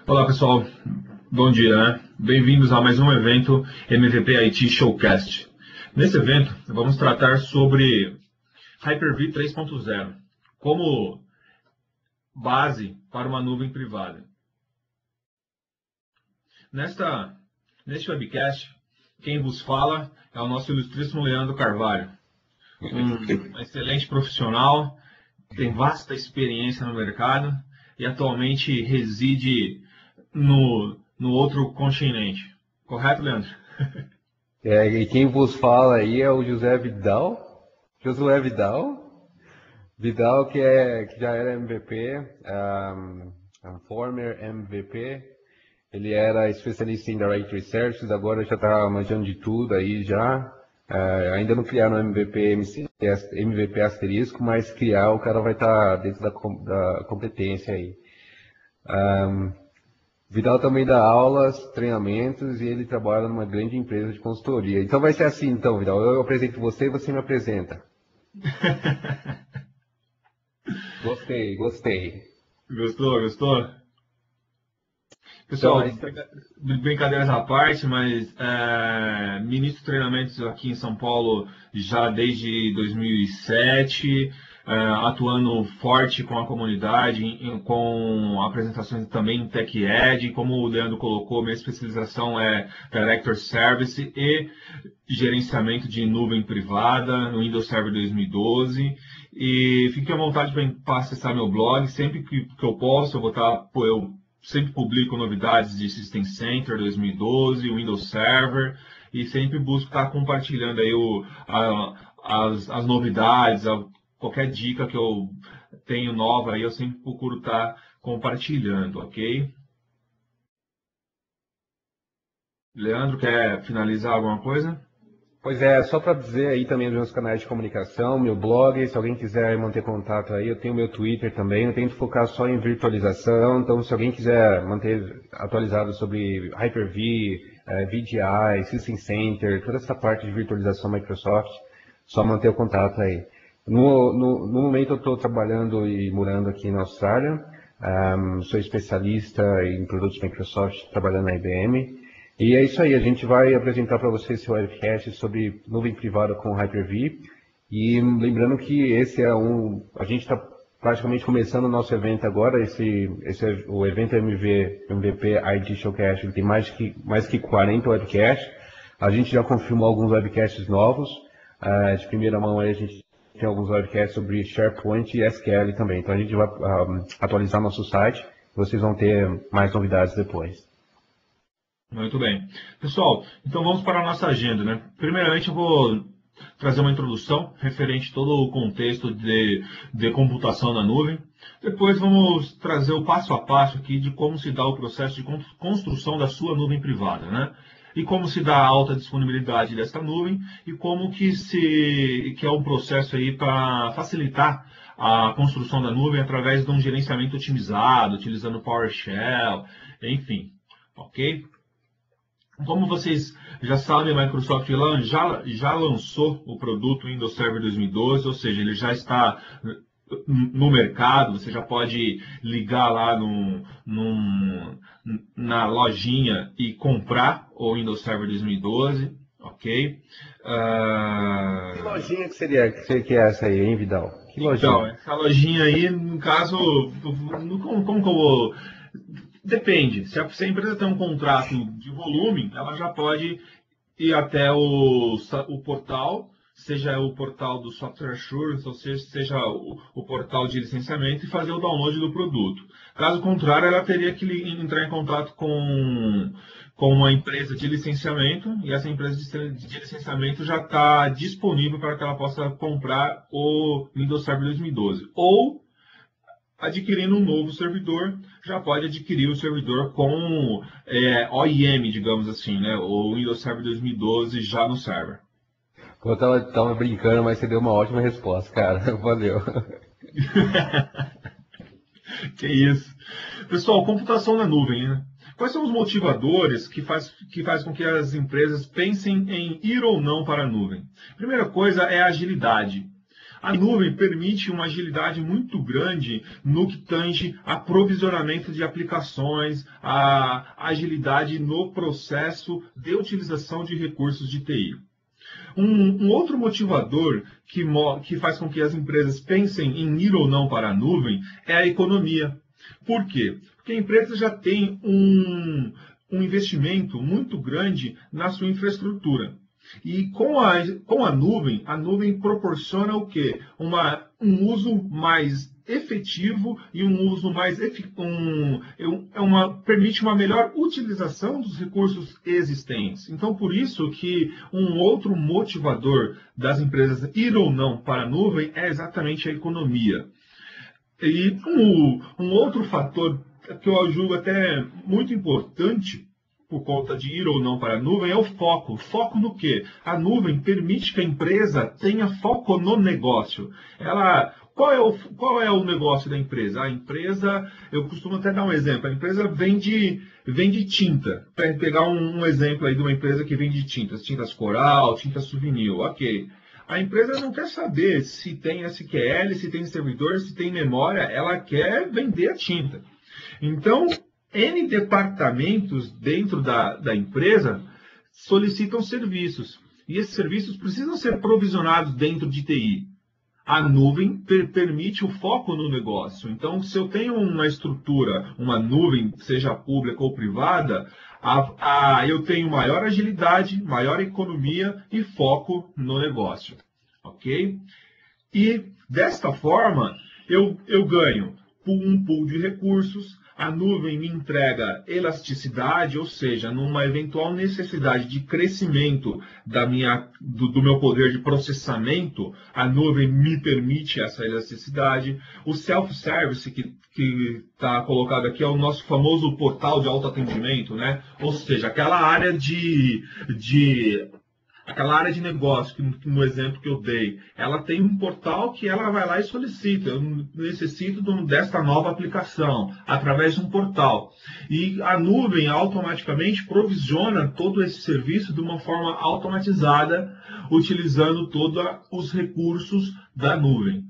Olá pessoal, bom dia, né? Bem-vindos a mais um evento MVP IT Showcast. Nesse evento, vamos tratar sobre Hyper-V 3.0 como base para uma nuvem privada. Neste webcast, quem vos fala é o nosso ilustríssimo Leandro Carvalho, um excelente profissional, tem vasta experiência no mercado e atualmente reside no outro continente. Correto, Leandro? E quem vos fala aí é o José Vidal. Josué Vidal. Vidal que já era MVP, former MVP. Ele era especialista em Directory Services, agora já está manjando de tudo aí já. Ainda não criaram MVP asterisco, mas criar o cara vai estar dentro da competência aí. Vidal também dá aulas, treinamentos e ele trabalha numa grande empresa de consultoria. Então vai ser assim, então, Vidal. Eu apresento você e você me apresenta. Gostei. Gostou? Então, Pessoal, brincadeiras à parte, mas ministro treinamentos aqui em São Paulo já desde 2007, atuando forte com a comunidade, com apresentações também em Tech Ed, como o Leandro colocou, minha especialização é Director Service e gerenciamento de nuvem privada no Windows Server 2012. E fique à vontade para acessar meu blog, sempre que eu posso, eu sempre publico novidades de System Center 2012, Windows Server, e sempre busco estar compartilhando aí as novidades, qualquer dica que eu tenho nova aí, eu sempre procuro estar compartilhando, ok? Leandro, quer finalizar alguma coisa? Pois é, só para dizer aí também os meus canais de comunicação, meu blog, se alguém quiser manter contato aí, eu tenho meu Twitter também, eu tento focar só em virtualização, então se alguém quiser manter atualizado sobre Hyper-V, VDI, System Center, toda essa parte de virtualização Microsoft, só manter o contato aí. No momento eu estou trabalhando e morando aqui na Austrália, sou especialista em produtos Microsoft trabalhando na IBM, e é isso aí, a gente vai apresentar para vocês esse webcast sobre nuvem privada com Hyper-V. E lembrando que a gente está praticamente começando o nosso evento agora, o evento MVP IT Showcast, ele tem mais que 40 webcasts. A gente já confirmou alguns webcasts novos. De primeira mão aí a gente tem alguns webcasts sobre SharePoint e SQL também. Então a gente vai atualizar nosso site, vocês vão ter mais novidades depois. Muito bem. Pessoal, então vamos para a nossa agenda, né? Primeiramente eu vou trazer uma introdução referente a todo o contexto de computação na nuvem. Depois vamos trazer o passo a passo aqui de como se dá o processo de construção da sua nuvem privada, né? E como se dá a alta disponibilidade dessa nuvem e como que é um processo aí para facilitar a construção da nuvem através de um gerenciamento otimizado, utilizando PowerShell, enfim, ok? Como vocês já sabem, a Microsoft já lançou o produto Windows Server 2012, ou seja, ele já está no mercado, você já pode ligar lá na lojinha e comprar o Windows Server 2012, ok? Que lojinha que é essa aí, hein, Vidal? Que lojinha? Então, essa lojinha aí, no caso, como que eu vou... Depende. Se a empresa tem um contrato de volume, ela já pode ir até o portal, seja o portal do Software Assurance, ou seja o portal de licenciamento, e fazer o download do produto. Caso contrário, ela teria que entrar em contato com uma empresa de licenciamento, e essa empresa de licenciamento já está disponível para que ela possa comprar o Windows Server 2012. Ou adquirindo um novo servidor, já pode adquirir o servidor com OEM, digamos assim, né? O Windows Server 2012 já no server. Pô, eu tava brincando, mas você deu uma ótima resposta, cara. Valeu. Que isso. Pessoal, computação na nuvem, né? Quais são os motivadores que faz com que as empresas pensem em ir ou não para a nuvem? Primeira coisa é a agilidade. A nuvem permite uma agilidade muito grande no que tange aprovisionamento de aplicações, a agilidade no processo de utilização de recursos de TI. Um outro motivador que faz com que as empresas pensem em ir ou não para a nuvem é a economia. Por quê? Porque a empresa já tem um investimento muito grande na sua infraestrutura. E com a nuvem proporciona o quê? Um uso mais efetivo e um uso mais permite uma melhor utilização dos recursos existentes. Então, por isso que um outro motivador das empresas ir ou não para a nuvem é exatamente a economia. E um outro fator que eu julgo até muito importante por conta de ir ou não para a nuvem, é o foco. Foco no quê? A nuvem permite que a empresa tenha foco no negócio. Qual é o negócio da empresa? A empresa, eu costumo até dar um exemplo, a empresa vende tinta. Para pegar um exemplo aí de uma empresa que vende tintas Coral, tintas Souvenir, ok. A empresa não quer saber se tem SQL, se tem servidor, se tem memória, ela quer vender a tinta. Então, N departamentos dentro da empresa solicitam serviços. E esses serviços precisam ser provisionados dentro de TI. A nuvem permite o foco no negócio. Então, se eu tenho uma estrutura, uma nuvem, seja pública ou privada, eu tenho maior agilidade, maior economia e foco no negócio. Ok? E, desta forma, eu ganho um pool de recursos. A nuvem me entrega elasticidade, ou seja, numa eventual necessidade de crescimento do meu poder de processamento, a nuvem me permite essa elasticidade. O self-service que está colocado aqui é o nosso famoso portal de autoatendimento, né? Ou seja, aquela área de negócio, que no exemplo que eu dei, ela tem um portal que ela vai lá e solicita. Eu necessito desta nova aplicação, através de um portal. E a nuvem automaticamente provisiona todo esse serviço de uma forma automatizada, utilizando todos os recursos da nuvem.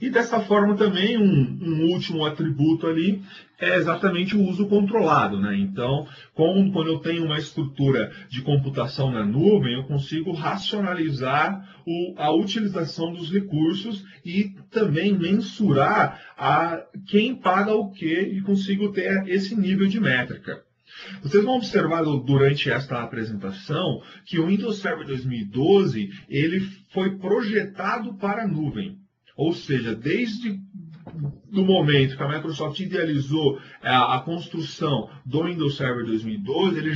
E dessa forma também, um último atributo ali é exatamente o uso controlado, né? Então, quando eu tenho uma estrutura de computação na nuvem, eu consigo racionalizar a utilização dos recursos e também mensurar quem paga o quê e consigo ter esse nível de métrica. Vocês vão observar durante esta apresentação que o Windows Server 2012 ele foi projetado para a nuvem. Ou seja, desde o momento que a Microsoft idealizou a construção do Windows Server 2012, ele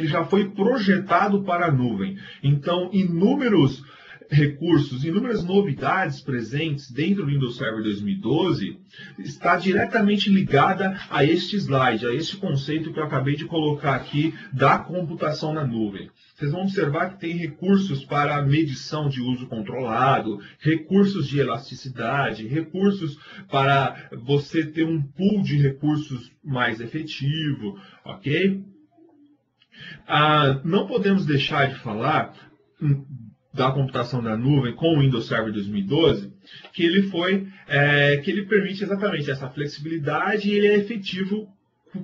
já foi projetado para a nuvem. Então, inúmeros recursos, inúmeras novidades presentes dentro do Windows Server 2012 está diretamente ligada a este slide, a este conceito que eu acabei de colocar aqui da computação na nuvem. Vocês vão observar que tem recursos para medição de uso controlado, recursos de elasticidade, recursos para você ter um pool de recursos mais efetivo, ok? Não podemos deixar de falar da computação na nuvem com o Windows Server 2012, que ele permite exatamente essa flexibilidade e ele é efetivo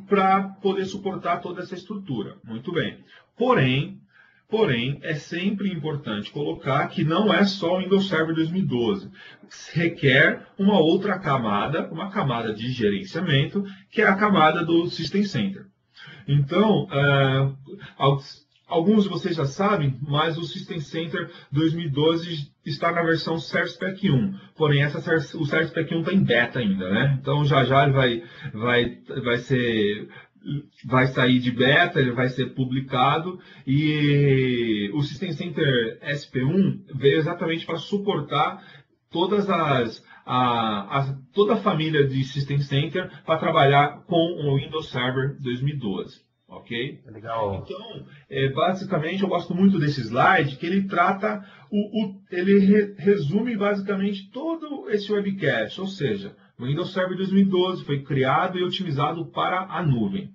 para poder suportar toda essa estrutura. Muito bem. Porém, é sempre importante colocar que não é só o Windows Server 2012. Requer uma outra camada, uma camada de gerenciamento, que é a camada do System Center. Então, alguns de vocês já sabem, mas o System Center 2012 está na versão ServSpec 1. Porém, o ServSpec 1 está em beta ainda, né? Então, já ele vai sair de beta, ele vai ser publicado, e o System Center SP1 veio exatamente para suportar toda a família de System Center para trabalhar com o Windows Server 2012. Ok? Legal. Então, basicamente, eu gosto muito desse slide, que ele trata, ele resume basicamente todo esse webcast, ou seja, o Windows Server 2012 foi criado e otimizado para a nuvem.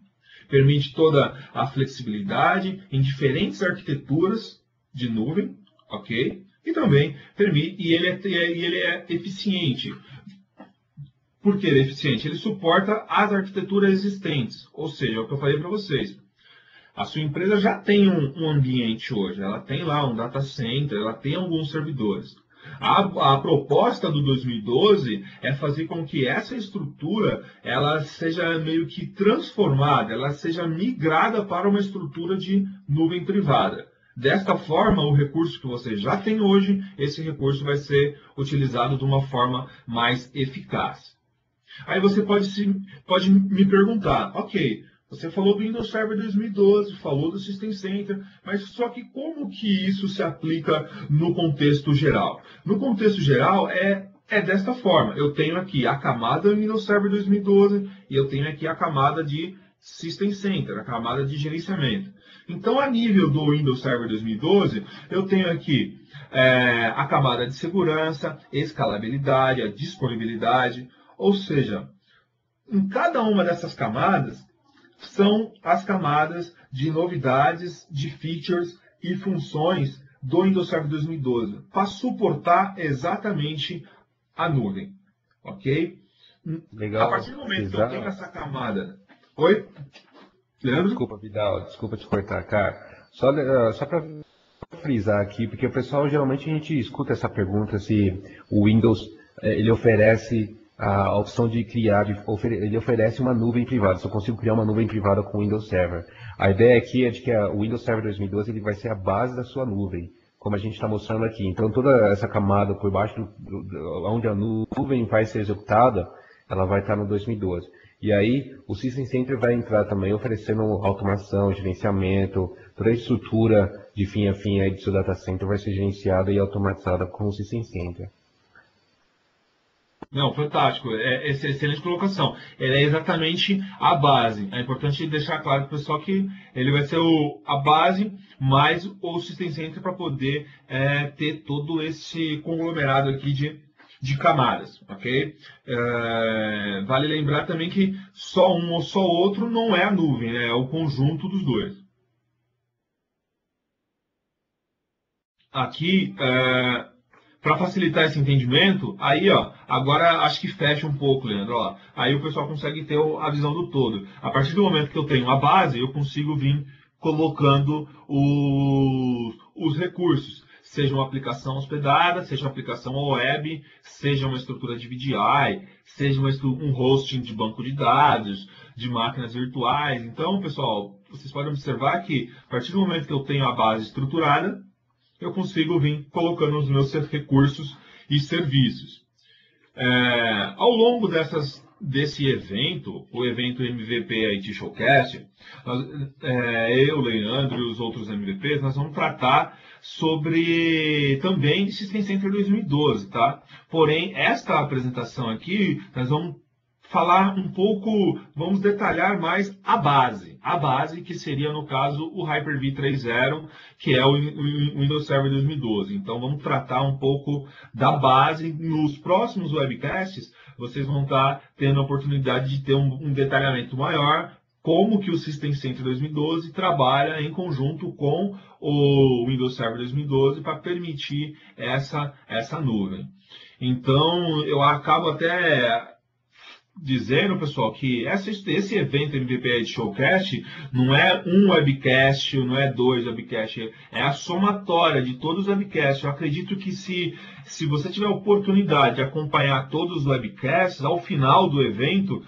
Permite toda a flexibilidade em diferentes arquiteturas de nuvem, ok? E também permite, ele é eficiente. Por que ele é eficiente? Ele suporta as arquiteturas existentes, ou seja, é o que eu falei para vocês. A sua empresa já tem um ambiente hoje, ela tem lá um data center, ela tem alguns servidores. A proposta do 2012 é fazer com que essa estrutura ela seja meio que transformada, ela seja migrada para uma estrutura de nuvem privada. Desta forma, o recurso que você já tem hoje, esse recurso vai ser utilizado de uma forma mais eficaz. Aí você pode me perguntar, ok, você falou do Windows Server 2012, falou do System Center, mas só que como que isso se aplica no contexto geral? No contexto geral é desta forma. Eu tenho aqui a camada Windows Server 2012 e eu tenho aqui a camada de System Center, a camada de gerenciamento. Então, a nível do Windows Server 2012, eu tenho aqui a camada de segurança, escalabilidade, a disponibilidade, ou seja, em cada uma dessas camadas são as camadas de novidades, de features e funções do Windows Server 2012 para suportar exatamente a nuvem, ok? Legal. A partir do momento que eu tenho essa camada... Oi? Leandro? Desculpa, Vidal, desculpa te cortar, cara. Só para frisar aqui, porque o pessoal geralmente a gente escuta essa pergunta se o Windows ele oferece a opção de criar, ele oferece uma nuvem privada, se eu consigo criar uma nuvem privada com o Windows Server. A ideia aqui é de que o Windows Server 2012 ele vai ser a base da sua nuvem, como a gente está mostrando aqui. Então toda essa camada por baixo, onde a nuvem vai ser executada, ela vai estar no 2012. E aí o System Center vai entrar também oferecendo automação, gerenciamento, toda a estrutura de fim a fim aí do seu data center vai ser gerenciada e automatizada com o System Center. Não, fantástico. Essa é excelente colocação. Ele é exatamente a base. É importante deixar claro para o pessoal que ele vai ser a base mais o System Center para poder ter todo esse conglomerado aqui de camadas, ok? Vale lembrar também que só um ou só outro não é a nuvem, né? É o conjunto dos dois. Aqui, para facilitar esse entendimento, aí, ó, agora acho que fecha um pouco, Leandro. Ó, aí o pessoal consegue ter a visão do todo. A partir do momento que eu tenho a base, eu consigo vir colocando os recursos. Seja uma aplicação hospedada, seja uma aplicação web, seja uma estrutura de VDI, seja um hosting de banco de dados, de máquinas virtuais. Então, pessoal, vocês podem observar que a partir do momento que eu tenho a base estruturada, eu consigo vir colocando os meus recursos e serviços. Ao longo desse evento, o evento MVP IT Showcast, eu, Leandro e os outros MVPs, nós vamos tratar sobre também de System Center 2012, tá? Porém, esta apresentação aqui, nós vamos falar um pouco, vamos detalhar mais a base que seria, no caso, o Hyper-V 3.0, que é o Windows Server 2012. Então, vamos tratar um pouco da base. Nos próximos webcasts, vocês vão estar tendo a oportunidade de ter um detalhamento maior, como que o System Center 2012 trabalha em conjunto com o Windows Server 2012 para permitir essa nuvem. Então, eu acabo até dizendo, pessoal, que esse evento MVP Showcast não é um webcast, não é dois webcasts, é a somatória de todos os webcasts. Eu acredito que se você tiver a oportunidade de acompanhar todos os webcasts, ao final do evento,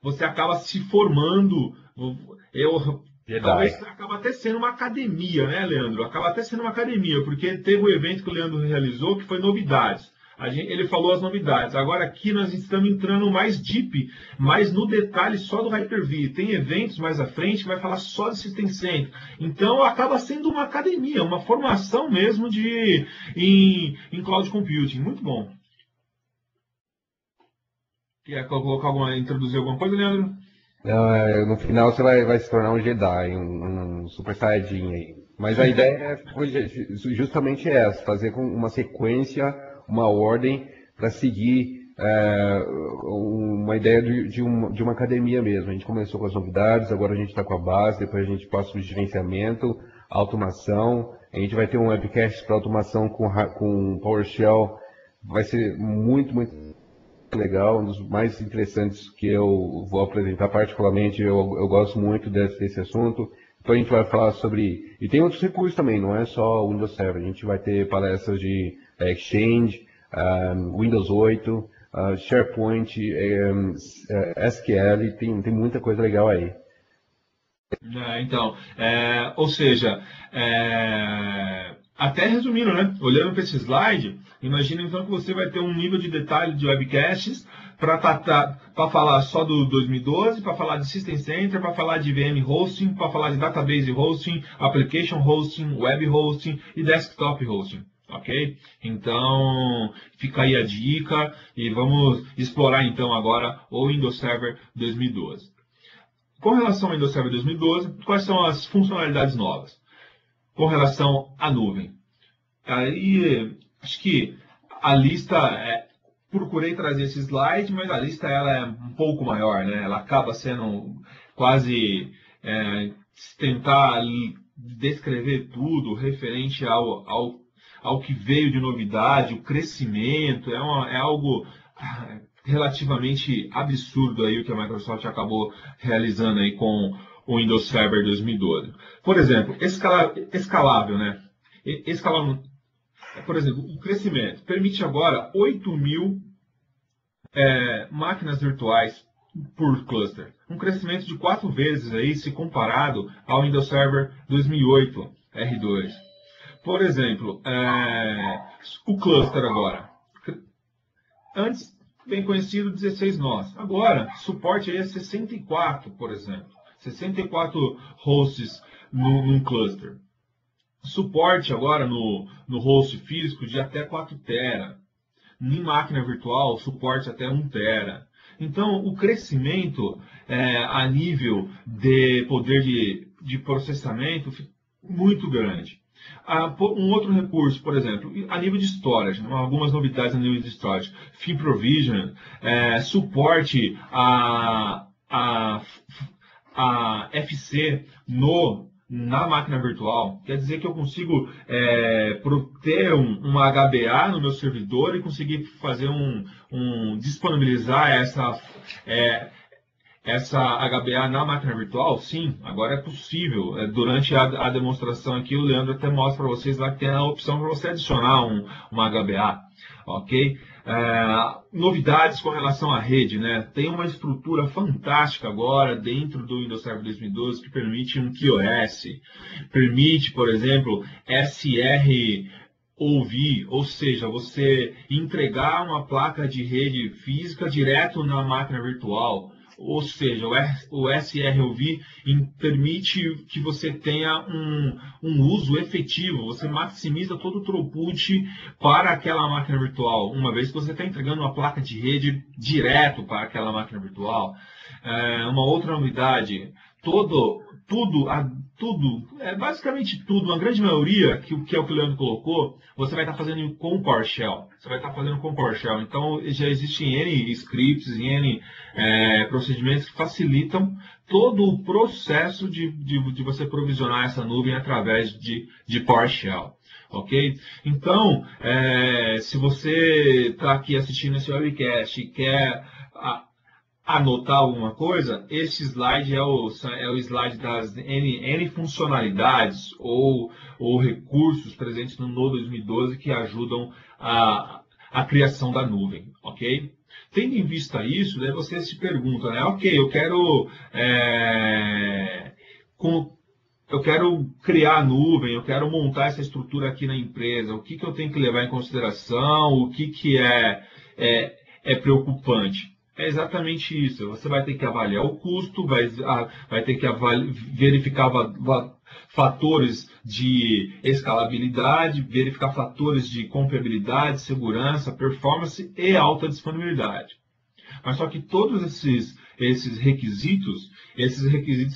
você acaba se formando. Talvez acaba até sendo uma academia, né, Leandro? Acaba até sendo uma academia, porque teve um evento que o Leandro realizou que foi novidades. Ele falou as novidades. Agora aqui nós estamos entrando mais deep, mais no detalhe só do Hyper-V. Tem eventos mais à frente que vai falar só de System Center. Então acaba sendo uma academia, uma formação mesmo em Cloud Computing. Muito bom. Quer introduzir alguma coisa, Leandro? Não, no final você vai se tornar um Jedi, um Super Saiyajin aí. Mas a ideia foi justamente essa, fazer com uma sequência, uma ordem para seguir uma ideia de uma academia mesmo. A gente começou com as novidades, agora a gente está com a base, depois a gente passa o gerenciamento, automação. A gente vai ter um webcast para automação com PowerShell. Vai ser muito, muito legal, um dos mais interessantes que eu vou apresentar particularmente. Eu gosto muito desse assunto. Então a gente vai falar sobre... E tem outros recursos também, não é só o Windows Server. A gente vai ter palestras de Exchange, Windows 8, SharePoint, SQL, tem muita coisa legal aí. Então, ou seja, até resumindo, né? Olhando para esse slide, imagina então que você vai ter um nível de detalhe de webcasts para falar só do 2012, para falar de System Center, para falar de VM Hosting, para falar de Database Hosting, Application Hosting, Web Hosting e Desktop Hosting. Ok? Então, fica aí a dica e vamos explorar então agora o Windows Server 2012. Com relação ao Windows Server 2012, quais são as funcionalidades novas? Com relação à nuvem. Aí, acho que a lista, procurei trazer esse slide, mas a lista ela é um pouco maior, né? Ela acaba sendo quase tentar descrever tudo referente ao que veio de novidade, o crescimento, é algo relativamente absurdo aí o que a Microsoft acabou realizando aí com o Windows Server 2012. Por exemplo, escalável, né? Por exemplo, o crescimento permite agora 8.000 máquinas virtuais por cluster. Um crescimento de 4 vezes aí se comparado ao Windows Server 2008 R2. Por exemplo, o cluster agora. Antes, bem conhecido, 16 nós. Agora, suporte aí a 64, por exemplo. 64 hosts num cluster. Suporte agora no host físico de até 4 tera. Em máquina virtual, suporte até 1 tera. Então, o crescimento a nível de poder de processamento muito grande. Um outro recurso, por exemplo, a nível de storage, algumas novidades a nível de storage. FIM Provision, suporte a FC na máquina virtual. Quer dizer que eu consigo ter uma HBA no meu servidor e conseguir fazer disponibilizar essa HBA na máquina virtual? Sim, agora é possível. Durante a demonstração aqui, o Leandro até mostra para vocês lá que tem a opção para você adicionar uma HBA. Ok? Novidades com relação à rede, né? Tem uma estrutura fantástica agora dentro do Windows Server 2012 que permite um QoS, permite, por exemplo, SR OV, ou seja, você entregar uma placa de rede física direto na máquina virtual. Ou seja, o SROV permite que você tenha um uso efetivo, você maximiza todo o throughput para aquela máquina virtual, uma vez que você está entregando uma placa de rede direto para aquela máquina virtual. Uma outra novidade, basicamente tudo, uma grande maioria, que é o que o Leandro colocou, você vai estar fazendo com o PowerShell. Então, já existem N scripts, N procedimentos que facilitam todo o processo de você provisionar essa nuvem através de PowerShell. Ok? Então, se você está aqui assistindo esse webcast e quer anotar alguma coisa, esse slide é o slide das N funcionalidades ou recursos presentes no 2012 que ajudam a criação da nuvem, ok? Tendo em vista isso, daí você se pergunta, né? Ok, eu quero criar a nuvem, eu quero montar essa estrutura aqui na empresa, o que eu tenho que levar em consideração, o que é preocupante? É exatamente isso. Você vai ter que avaliar o custo, vai ter que verificar fatores de escalabilidade, verificar fatores de confiabilidade, segurança, performance e alta disponibilidade. Mas só que todos esses requisitos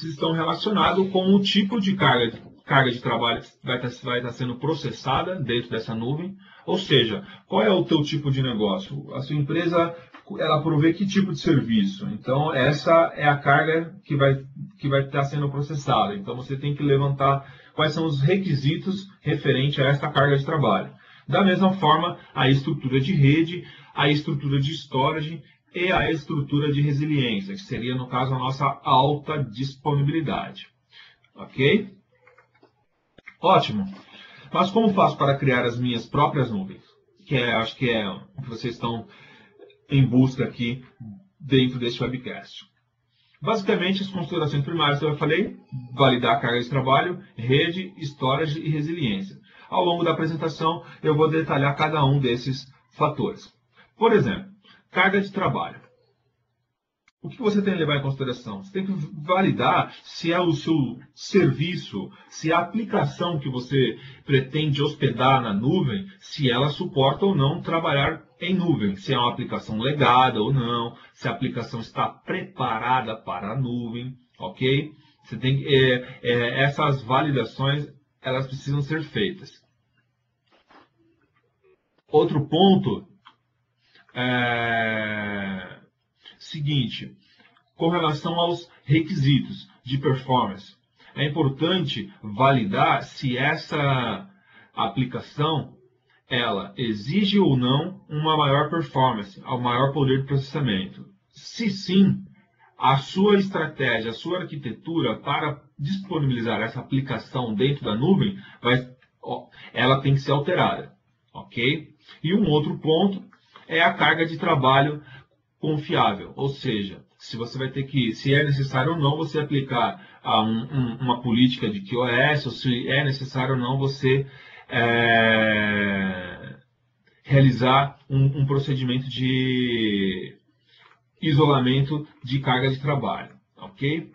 estão relacionados com o tipo de carga de trabalho que vai estar sendo processada dentro dessa nuvem. Ou seja, qual é o teu tipo de negócio? A sua empresa, ela provê que tipo de serviço? Então, essa é a carga que vai estar sendo processada. Então, você tem que levantar quais são os requisitos referentes a esta carga de trabalho. Da mesma forma, a estrutura de rede, a estrutura de storage e a estrutura de resiliência, que seria, no caso, a nossa alta disponibilidade. Ok? Ótimo. Mas como faço para criar as minhas próprias nuvens? Acho que é o que vocês estão em busca aqui dentro deste webcast. Basicamente, as considerações primárias que eu falei: validar a carga de trabalho, rede, storage e resiliência. Ao longo da apresentação, eu vou detalhar cada um desses fatores. Por exemplo, carga de trabalho. O que você tem que levar em consideração? Você tem que validar se é o seu serviço, se a aplicação que você pretende hospedar na nuvem, se ela suporta ou não trabalhar em nuvem, se é uma aplicação legada ou não, se a aplicação está preparada para a nuvem, ok? Você tem, essas validações, elas precisam ser feitas. Outro ponto é seguinte, com relação aos requisitos de performance. É importante validar se essa aplicação ela exige ou não uma maior performance, um maior poder de processamento. Se sim, a sua estratégia, a sua arquitetura para disponibilizar essa aplicação dentro da nuvem, ela tem que ser alterada, ok? E um outro ponto é a carga de trabalho confiável, ou seja, se você vai ter que, se é necessário ou não, você aplicar uma política de QoS, ou se é necessário ou não, você realizar um procedimento de isolamento de carga de trabalho, ok?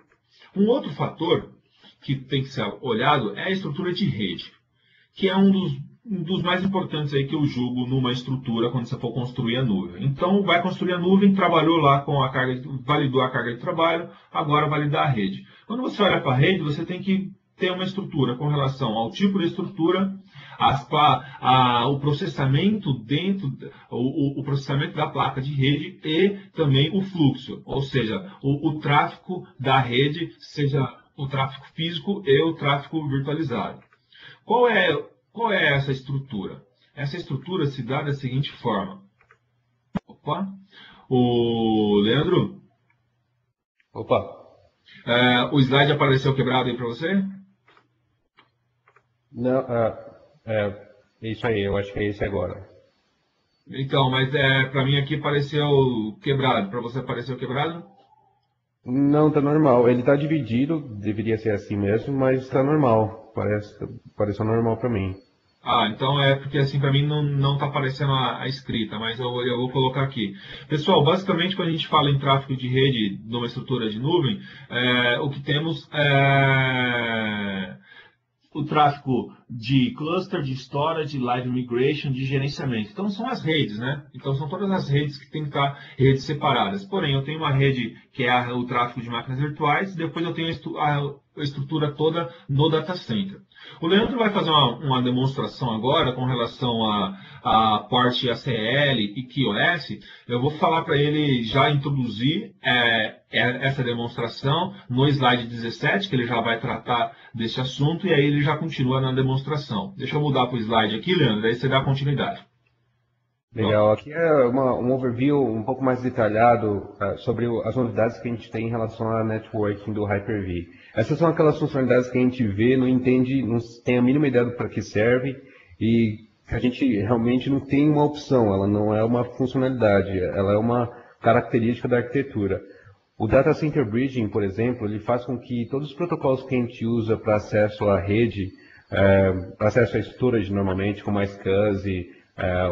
Um outro fator que tem que ser olhado é a estrutura de rede, que é um dos mais importantes aí que eu julgo numa estrutura quando você for construir a nuvem. Então, vai construir a nuvem, trabalhou lá com a carga, validou a carga de trabalho, agora validar a rede. Quando você olha para a rede, você tem que ter uma estrutura com relação ao tipo de estrutura, o processamento o processamento da placa de rede e também o fluxo, ou seja, o tráfego da rede, seja o tráfego físico e o tráfego virtualizado. Qual é essa estrutura? Essa estrutura se dá da seguinte forma. Opa! O Leandro? Opa! O slide apareceu quebrado aí para você? Não, isso aí, eu acho que é esse agora. Então, mas para mim aqui apareceu quebrado. Para você apareceu quebrado? Não, tá normal. Ele tá dividido, deveria ser assim mesmo, mas tá normal. Pareceu normal para mim. Então é porque assim para mim não está aparecendo a escrita, mas eu vou colocar aqui. Pessoal, basicamente quando a gente fala em tráfego de rede numa estrutura de nuvem, o que temos é o tráfego de cluster, de storage, de live migration, de gerenciamento. Então são as redes, né? Então são todas as redes que tem que estar redes separadas. Porém, eu tenho uma rede que é o tráfego de máquinas virtuais, depois eu tenho a estrutura toda no data center. O Leandro vai fazer uma demonstração agora com relação a port ACL e QoS. Eu vou falar para ele já introduzir essa demonstração no slide 17, que ele já vai tratar desse assunto, e aí ele já continua na demonstração. Deixa eu mudar para o slide aqui, Leandro, aí você dá continuidade. Legal, aqui é um overview um pouco mais detalhado sobre as novidades que a gente tem em relação à networking do Hyper-V. Essas são aquelas funcionalidades que a gente vê, não entende, não tem a mínima ideia para que serve e a gente realmente não tem uma opção, ela não é uma funcionalidade, ela é uma característica da arquitetura. O Data Center Bridging, por exemplo, ele faz com que todos os protocolos que a gente usa para acesso à rede, para acesso a storage normalmente, como a SCSI,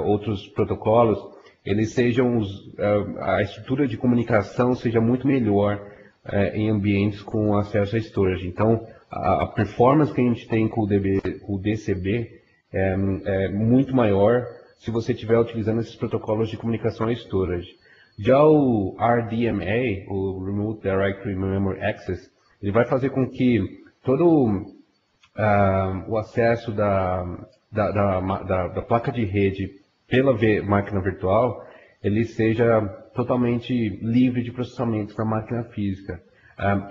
outros protocolos, eles sejam a estrutura de comunicação seja muito melhor em ambientes com acesso a storage. Então, a performance que a gente tem com o DCB é muito maior se você estiver utilizando esses protocolos de comunicação a storage. Já o RDMA, o Remote Directory Memory Access, ele vai fazer com que todo o acesso da placa de rede pela máquina virtual, ele seja totalmente livre de processamento para a máquina física.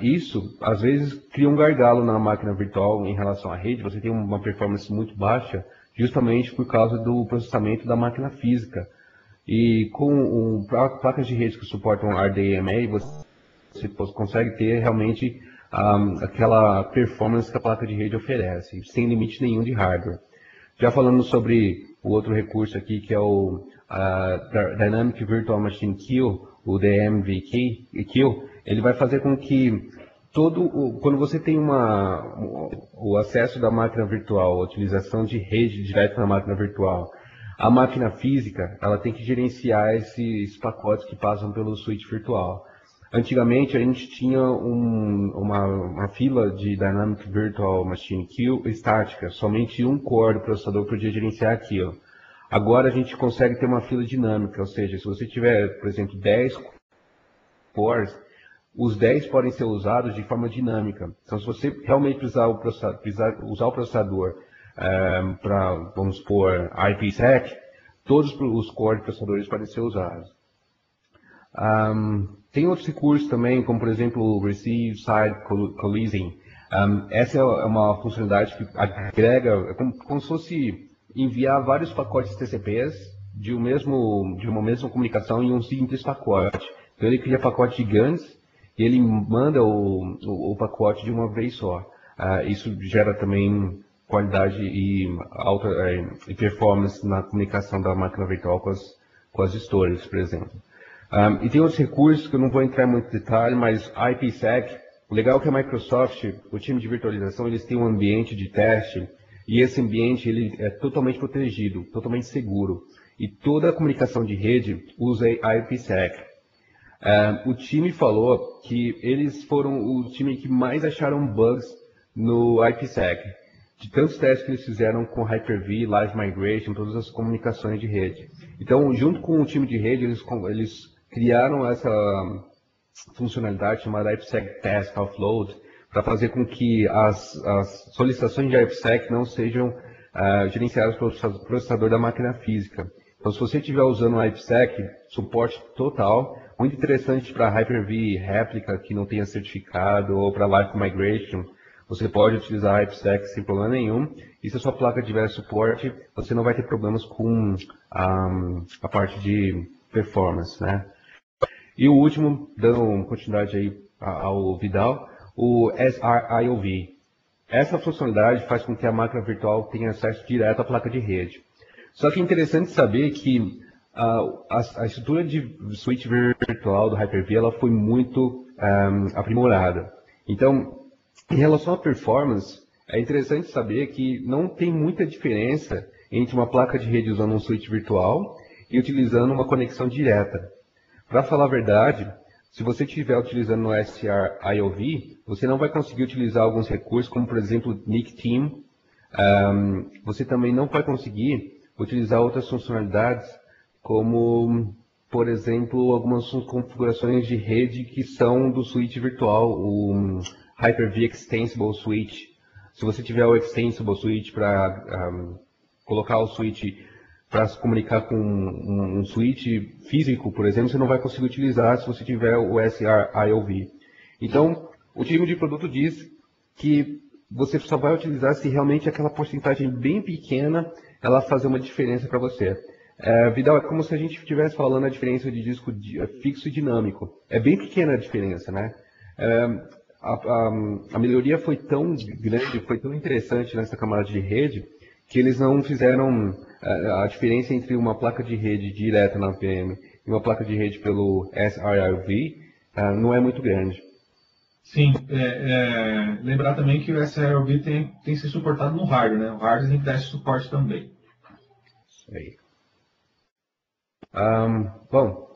Isso, às vezes, cria um gargalo na máquina virtual em relação à rede. Você tem uma performance muito baixa, justamente por causa do processamento da máquina física. E com placas de rede que suportam RDMA, você consegue ter realmente aquela performance que a placa de rede oferece, sem limite nenhum de hardware. Já falando sobre o outro recurso aqui, que é o Dynamic Virtual Machine Queue, o DMVQ, ele vai fazer com que quando você tem o acesso da máquina virtual, a utilização de rede direto na máquina virtual, a máquina física, ela tem que gerenciar esses pacotes que passam pelo switch virtual. Antigamente, a gente tinha uma fila de Dynamic Virtual Machine Queue estática, somente um core do processador podia gerenciar aquilo. Agora a gente consegue ter uma fila dinâmica, ou seja, se você tiver, por exemplo, 10 cores, os 10 podem ser usados de forma dinâmica. Então, se você realmente precisar usar o processador para, vamos supor, IPsec, todos os cores processadores podem ser usados. Tem outros recursos também, como por exemplo o Receive Side Coalescing. Essa é uma funcionalidade que agrega, como se fosse enviar vários pacotes TCPs de uma mesma comunicação em um simples pacote. Então ele cria pacotes gigantes e ele manda o pacote de uma vez só. Isso gera também qualidade e performance na comunicação da máquina virtual com as storages, por exemplo. E tem outros recursos que eu não vou entrar em muito detalhe, mas IPsec, o legal é que a Microsoft, o time de virtualização, eles têm um ambiente de teste e esse ambiente ele é totalmente protegido, totalmente seguro. E toda a comunicação de rede usa IPsec. O time falou que eles foram o time que mais acharam bugs no IPsec, de tantos testes que eles fizeram com Hyper-V, Live Migration, todas as comunicações de rede. Então, junto com o time de rede, eles criaram essa funcionalidade chamada IPsec Task Offload para fazer com que as solicitações de IPsec não sejam gerenciadas pelo processador da máquina física. Então, se você estiver usando o IPsec, suporte total, muito interessante para Hyper-V réplica que não tenha certificado ou para Live Migration, você pode utilizar a IPsec sem problema nenhum. E se a sua placa tiver suporte, você não vai ter problemas com a parte de performance, né? E o último, dando continuidade aí ao Vidal, o SRIOV. Essa funcionalidade faz com que a máquina virtual tenha acesso direto à placa de rede. Só que é interessante saber que a estrutura de switch virtual do Hyper-V ela foi muito aprimorada. Então, em relação à performance, é interessante saber que não tem muita diferença entre uma placa de rede usando um switch virtual e utilizando uma conexão direta. Para falar a verdade, se você estiver utilizando no SRIOV, você não vai conseguir utilizar alguns recursos, como por exemplo NIC-Team. Você também não vai conseguir utilizar outras funcionalidades, como por exemplo algumas configurações de rede que são do switch virtual, o Hyper-V Extensible Switch. Se você tiver o Extensible Switch para colocar o switch para se comunicar com um switch físico, por exemplo, você não vai conseguir utilizar se você tiver o SRIOV. Então, o time de produto diz que você só vai utilizar se realmente aquela porcentagem bem pequena ela fazer uma diferença para você. Vidal, é como se a gente estivesse falando a diferença de disco fixo e dinâmico. É bem pequena a diferença, né? A melhoria foi tão grande, foi tão interessante nessa camada de rede, que eles não fizeram a diferença entre uma placa de rede direta na VM e uma placa de rede pelo SRIOV não é muito grande. Sim, lembrar também que o SRIOV tem que ser suportado no hardware, né? O hardware tem que dar esse suporte também. Isso aí. Bom,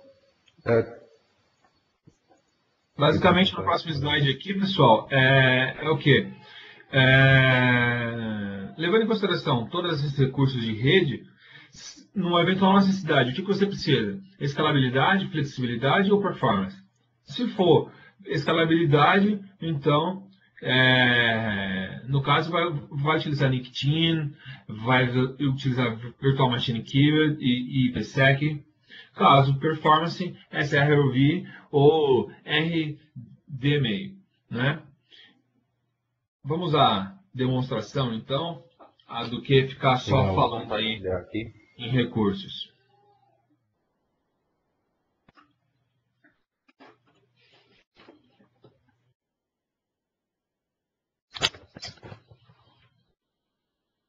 basicamente no próximo slide aqui, pessoal, é o quê? Levando em consideração todos esses recursos de rede, numa eventual necessidade, o que você precisa? Escalabilidade, flexibilidade ou performance? Se for escalabilidade, então, no caso, vai utilizar NIC-Team, vai utilizar Virtual Machine Keyword e IPsec. Caso performance, SRIOV ou RDMA. né? Vamos à demonstração, então, do que ficar só falando aí aqui. em recursos.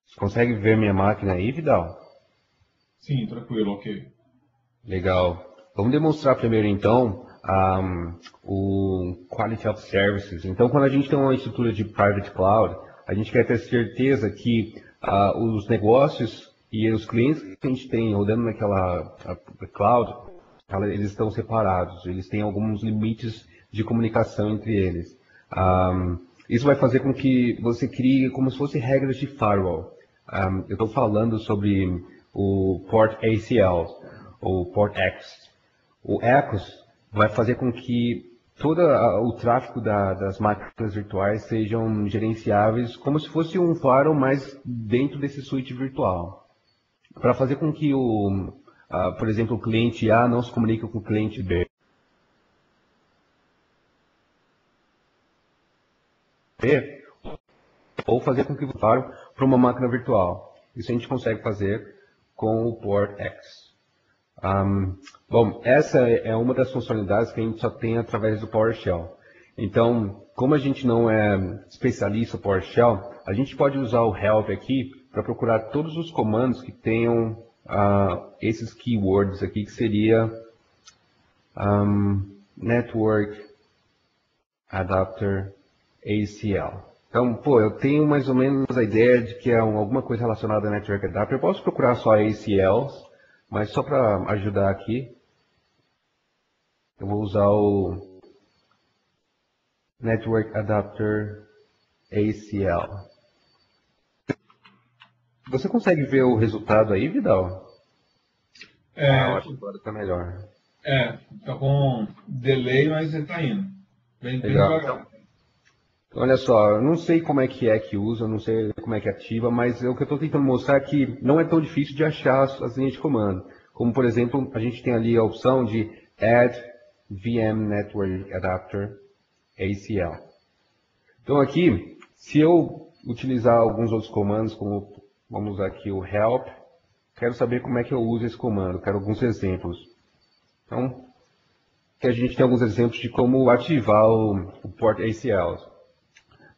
Você consegue ver minha máquina aí, Vidal? Sim, tranquilo, ok. Legal. Vamos demonstrar primeiro, então, o Quality of Services. Então, quando a gente tem uma estrutura de Private Cloud, a gente quer ter certeza que os negócios e os clientes que a gente tem rodando naquela cloud, eles estão separados, eles têm alguns limites de comunicação entre eles. Isso vai fazer com que você crie como se fosse regras de firewall. Eu estou falando sobre o Port ACL, ou Port X. O ECOS vai fazer com que todo o tráfego das máquinas virtuais sejam gerenciáveis como se fosse um firewall, mas dentro desse switch virtual. Para fazer com que, por exemplo, o cliente A não se comunique com o cliente B. Ou fazer com que o firewall para uma máquina virtual. Isso a gente consegue fazer com o Port X. Bom, essa é uma das funcionalidades que a gente só tem através do PowerShell. Então, como a gente não é especialista no PowerShell, a gente pode usar o help aqui para procurar todos os comandos que tenham esses keywords aqui, que seria Network Adapter ACL. Então, eu tenho mais ou menos a ideia de que é alguma coisa relacionada a Network Adapter. Eu posso procurar só ACLs, mas só para ajudar aqui, eu vou usar o Network Adapter ACL. Você consegue ver o resultado aí, Vidal? Eu acho que agora está melhor. Tá com delay, mas ele tá indo. Bem devagar. Olha só, eu não sei como é que usa, não sei como é que ativa, mas o que eu estou tentando mostrar é que não é tão difícil de achar as linhas de comando. Como, por exemplo, a gente tem ali a opção de Add VM Network Adapter ACL. Então aqui, se eu utilizar alguns outros comandos, como vamos usar aqui o Help, quero saber como é que eu uso esse comando, quero alguns exemplos. Então, aqui a gente tem alguns exemplos de como ativar o Port ACL.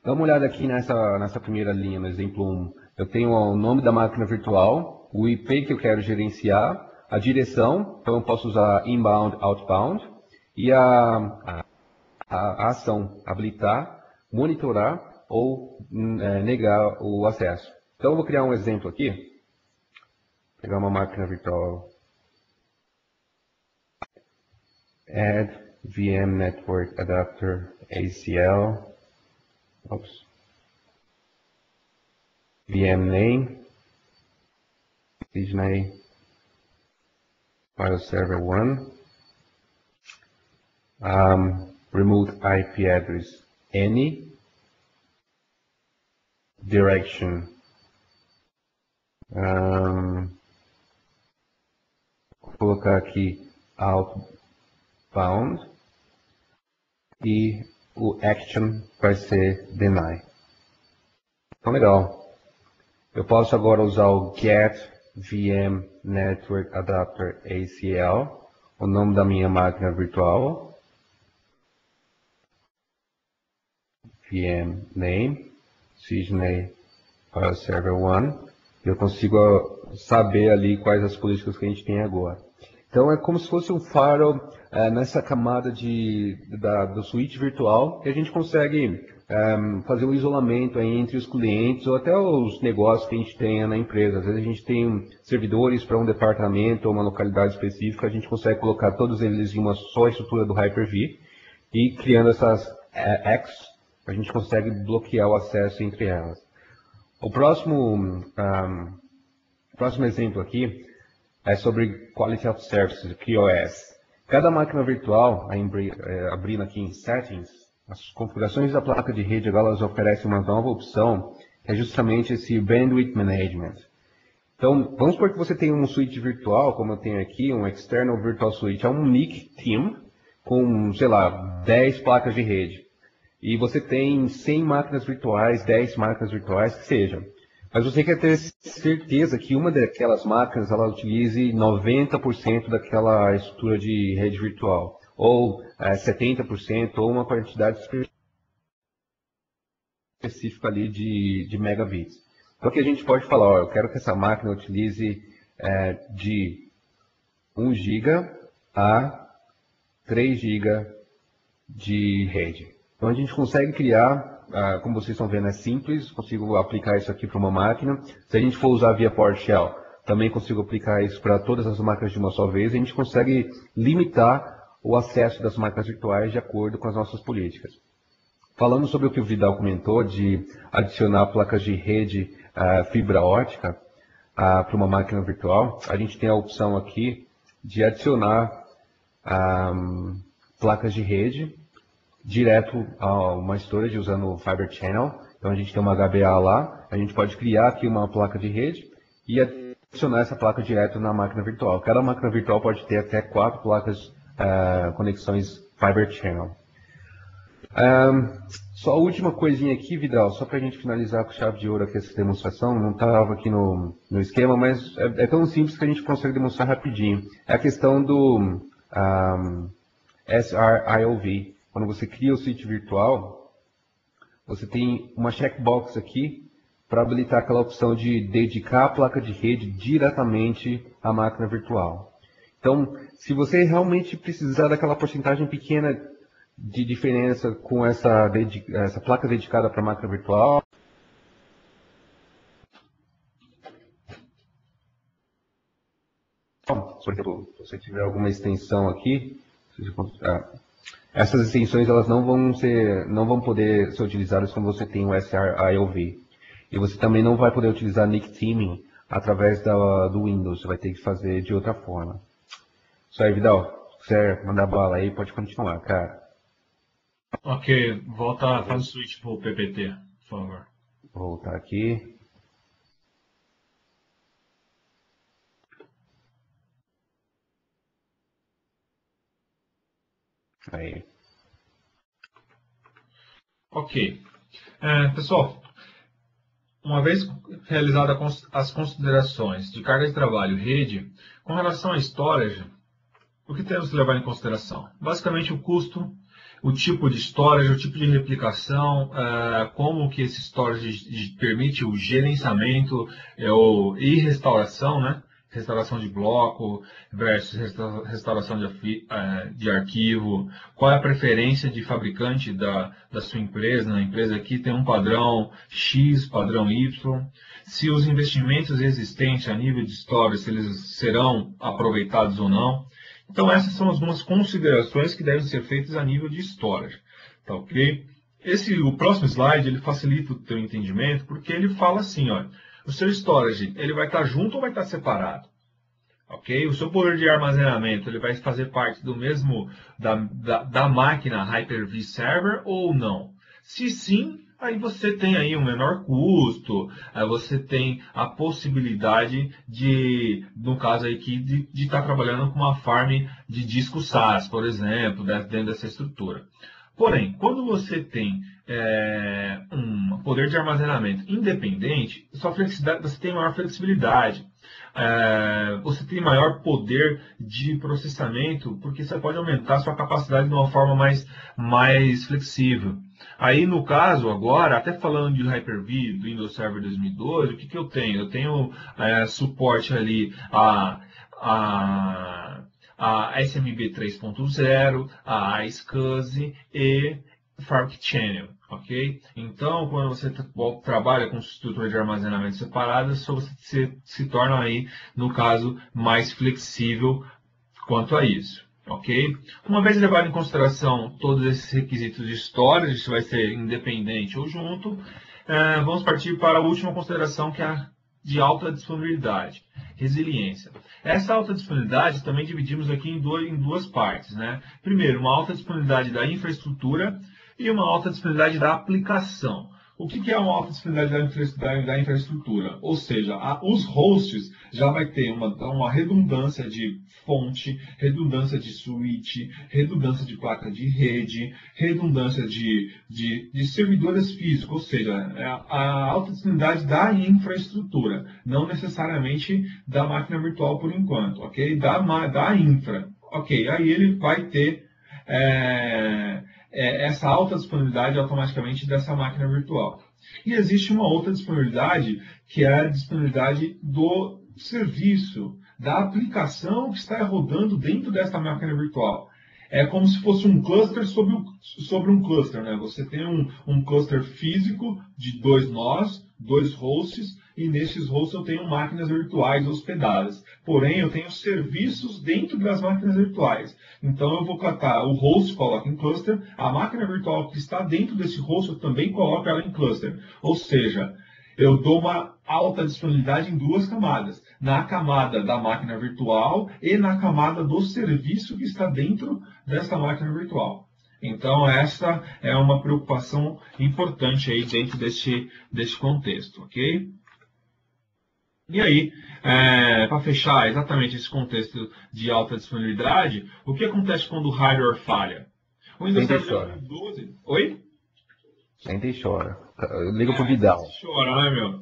Dá uma olhada aqui nessa primeira linha, no exemplo 1. Eu tenho o nome da máquina virtual, o IP que eu quero gerenciar, a direção, então eu posso usar inbound, outbound, e a ação, habilitar, monitorar ou negar o acesso. Então eu vou criar um exemplo aqui. Vou pegar uma máquina virtual. Add VM Network Adapter ACL. Oops. VM name, Disney File Server 1, remote IP address any, direction, vou colocar aqui outbound e o action vai ser deny. Então, legal. Eu posso agora usar o get VM Network Adapter ACL, o nome da minha máquina virtual, VM name, Sydney File Server 1, e eu consigo saber ali quais as políticas que a gente tem agora. Então é como se fosse um firewall nessa camada do switch virtual, que a gente consegue fazer um isolamento aí entre os clientes ou até os negócios que a gente tenha na empresa. Às vezes a gente tem servidores para um departamento ou uma localidade específica, a gente consegue colocar todos eles em uma só estrutura do Hyper-V e criando essas X, a gente consegue bloquear o acesso entre elas. O próximo exemplo aqui é sobre Quality of Services, QoS. Cada máquina virtual, abrindo aqui em Settings, as configurações da placa de rede agora elas oferecem uma nova opção, que é justamente esse Bandwidth Management. Então, vamos supor que você tem um switch virtual, como eu tenho aqui, um External Virtual Switch, é um NIC Team, com, sei lá, 10 placas de rede. e você tem 100 máquinas virtuais, 10 máquinas virtuais, que sejam. Mas você quer ter certeza que uma daquelas máquinas ela utilize 90% daquela estrutura de rede virtual, ou 70%, ou uma quantidade específica ali de megabits. Então aqui a gente pode falar, ó, eu quero que essa máquina utilize de 1 GB a 3 GB de rede. Então a gente consegue criar, como vocês estão vendo, é simples, consigo aplicar isso aqui para uma máquina. Se a gente for usar via PowerShell, também consigo aplicar isso para todas as máquinas de uma só vez. A gente consegue limitar o acesso das máquinas virtuais de acordo com as nossas políticas. Falando sobre o que o Vidal comentou, de adicionar placas de rede fibra ótica para uma máquina virtual, a gente tem a opção aqui de adicionar placas de rede direto a uma storage usando o Fiber Channel. Então a gente tem uma HBA lá, a gente pode criar aqui uma placa de rede e adicionar essa placa direto na máquina virtual. Cada máquina virtual pode ter até 4 placas conexões Fiber Channel. Só a última coisinha aqui, Vidal, só para a gente finalizar com chave de ouro aqui essa demonstração, não estava aqui no esquema, mas é tão simples que a gente consegue demonstrar rapidinho. É a questão do SRIOV. Quando você cria o sítio virtual, você tem uma checkbox aqui para habilitar aquela opção de dedicar a placa de rede diretamente à máquina virtual. Então, se você realmente precisar daquela porcentagem pequena de diferença com essa placa dedicada para a máquina virtual, por exemplo, se você tiver alguma extensão aqui, essas extensões elas não vão poder ser utilizadas quando você tem o SRIOV. E você também não vai poder utilizar NIC Teaming através do Windows, você vai ter que fazer de outra forma. Isso aí, Vidal, se quiser mandar bala aí, pode continuar, cara. Ok, volta, faz o switch pro PPT, por favor. Vou voltar aqui. Aí. Ok. Pessoal, uma vez realizadas as considerações de carga de trabalho e rede, com relação à storage, o que temos que levar em consideração? Basicamente o custo, o tipo de storage, o tipo de replicação, como que esse storage permite o gerenciamento e restauração, né? Restauração de bloco versus restauração de arquivo, qual é a preferência de fabricante da sua empresa. Na empresa aqui tem um padrão X, padrão Y, se os investimentos existentes a nível de storage, se eles serão aproveitados ou não. Então essas são algumas considerações que devem ser feitas a nível de storage, tá ok? O próximo slide ele facilita o teu entendimento porque ele fala assim, olha, o seu storage ele vai estar junto ou vai estar separado, ok? O seu poder de armazenamento ele vai fazer parte do mesmo da máquina Hyper-V Server ou não? Se sim, aí você tem aí um menor custo, aí você tem a possibilidade de, no caso aqui, de estar trabalhando com uma farm de disco SAS, por exemplo, dentro dessa estrutura. Porém, quando você tem um poder de armazenamento independente, você tem maior flexibilidade. Você tem maior poder de processamento, porque você pode aumentar a sua capacidade de uma forma mais flexível. Aí, no caso, agora, até falando de Hyper-V, do Windows Server 2012, o que eu tenho? Eu tenho suporte ali a SMB 3.0, a SCSI e Fiber Channel, ok? Então, quando você trabalha com estrutura de armazenamento separada, você se torna aí, no caso, mais flexível quanto a isso. Ok? Uma vez levado em consideração todos esses requisitos de storage, se vai ser independente ou junto, vamos partir para a última consideração, que é a de alta disponibilidade, resiliência. Essa alta disponibilidade também dividimos aqui em duas partes, né? Primeiro, uma alta disponibilidade da infraestrutura e uma alta disponibilidade da aplicação. O que é uma alta disponibilidade da infraestrutura? Ou seja, os hosts já vai ter uma redundância de fonte, redundância de switch, redundância de placa de rede, redundância de servidores físicos, ou seja, a alta disponibilidade da infraestrutura, não necessariamente da máquina virtual por enquanto, ok? Da infra, ok? Aí ele vai ter essa alta disponibilidade automaticamente dessa máquina virtual. E existe uma outra disponibilidade, que é a disponibilidade do serviço, da aplicação que está rodando dentro dessa máquina virtual. É como se fosse um cluster sobre um cluster, né? Você tem um cluster físico de 2 nós, 2 hosts, e nesses hosts eu tenho máquinas virtuais hospedadas. Porém, eu tenho serviços dentro das máquinas virtuais. Então, eu vou catar o host, coloco em cluster, a máquina virtual que está dentro desse host, eu também coloco ela em cluster. Ou seja, eu dou uma alta disponibilidade em 2 camadas. Na camada da máquina virtual e na camada do serviço que está dentro dessa máquina virtual. Então, essa é uma preocupação importante aí dentro desse contexto, ok? E aí, para fechar exatamente esse contexto de alta disponibilidade, o que acontece quando o hardware falha? O Windows Senta e Server chora. 2012... Oi? Senta e chora. Liga pro Vidal. Sente e chora, né, meu?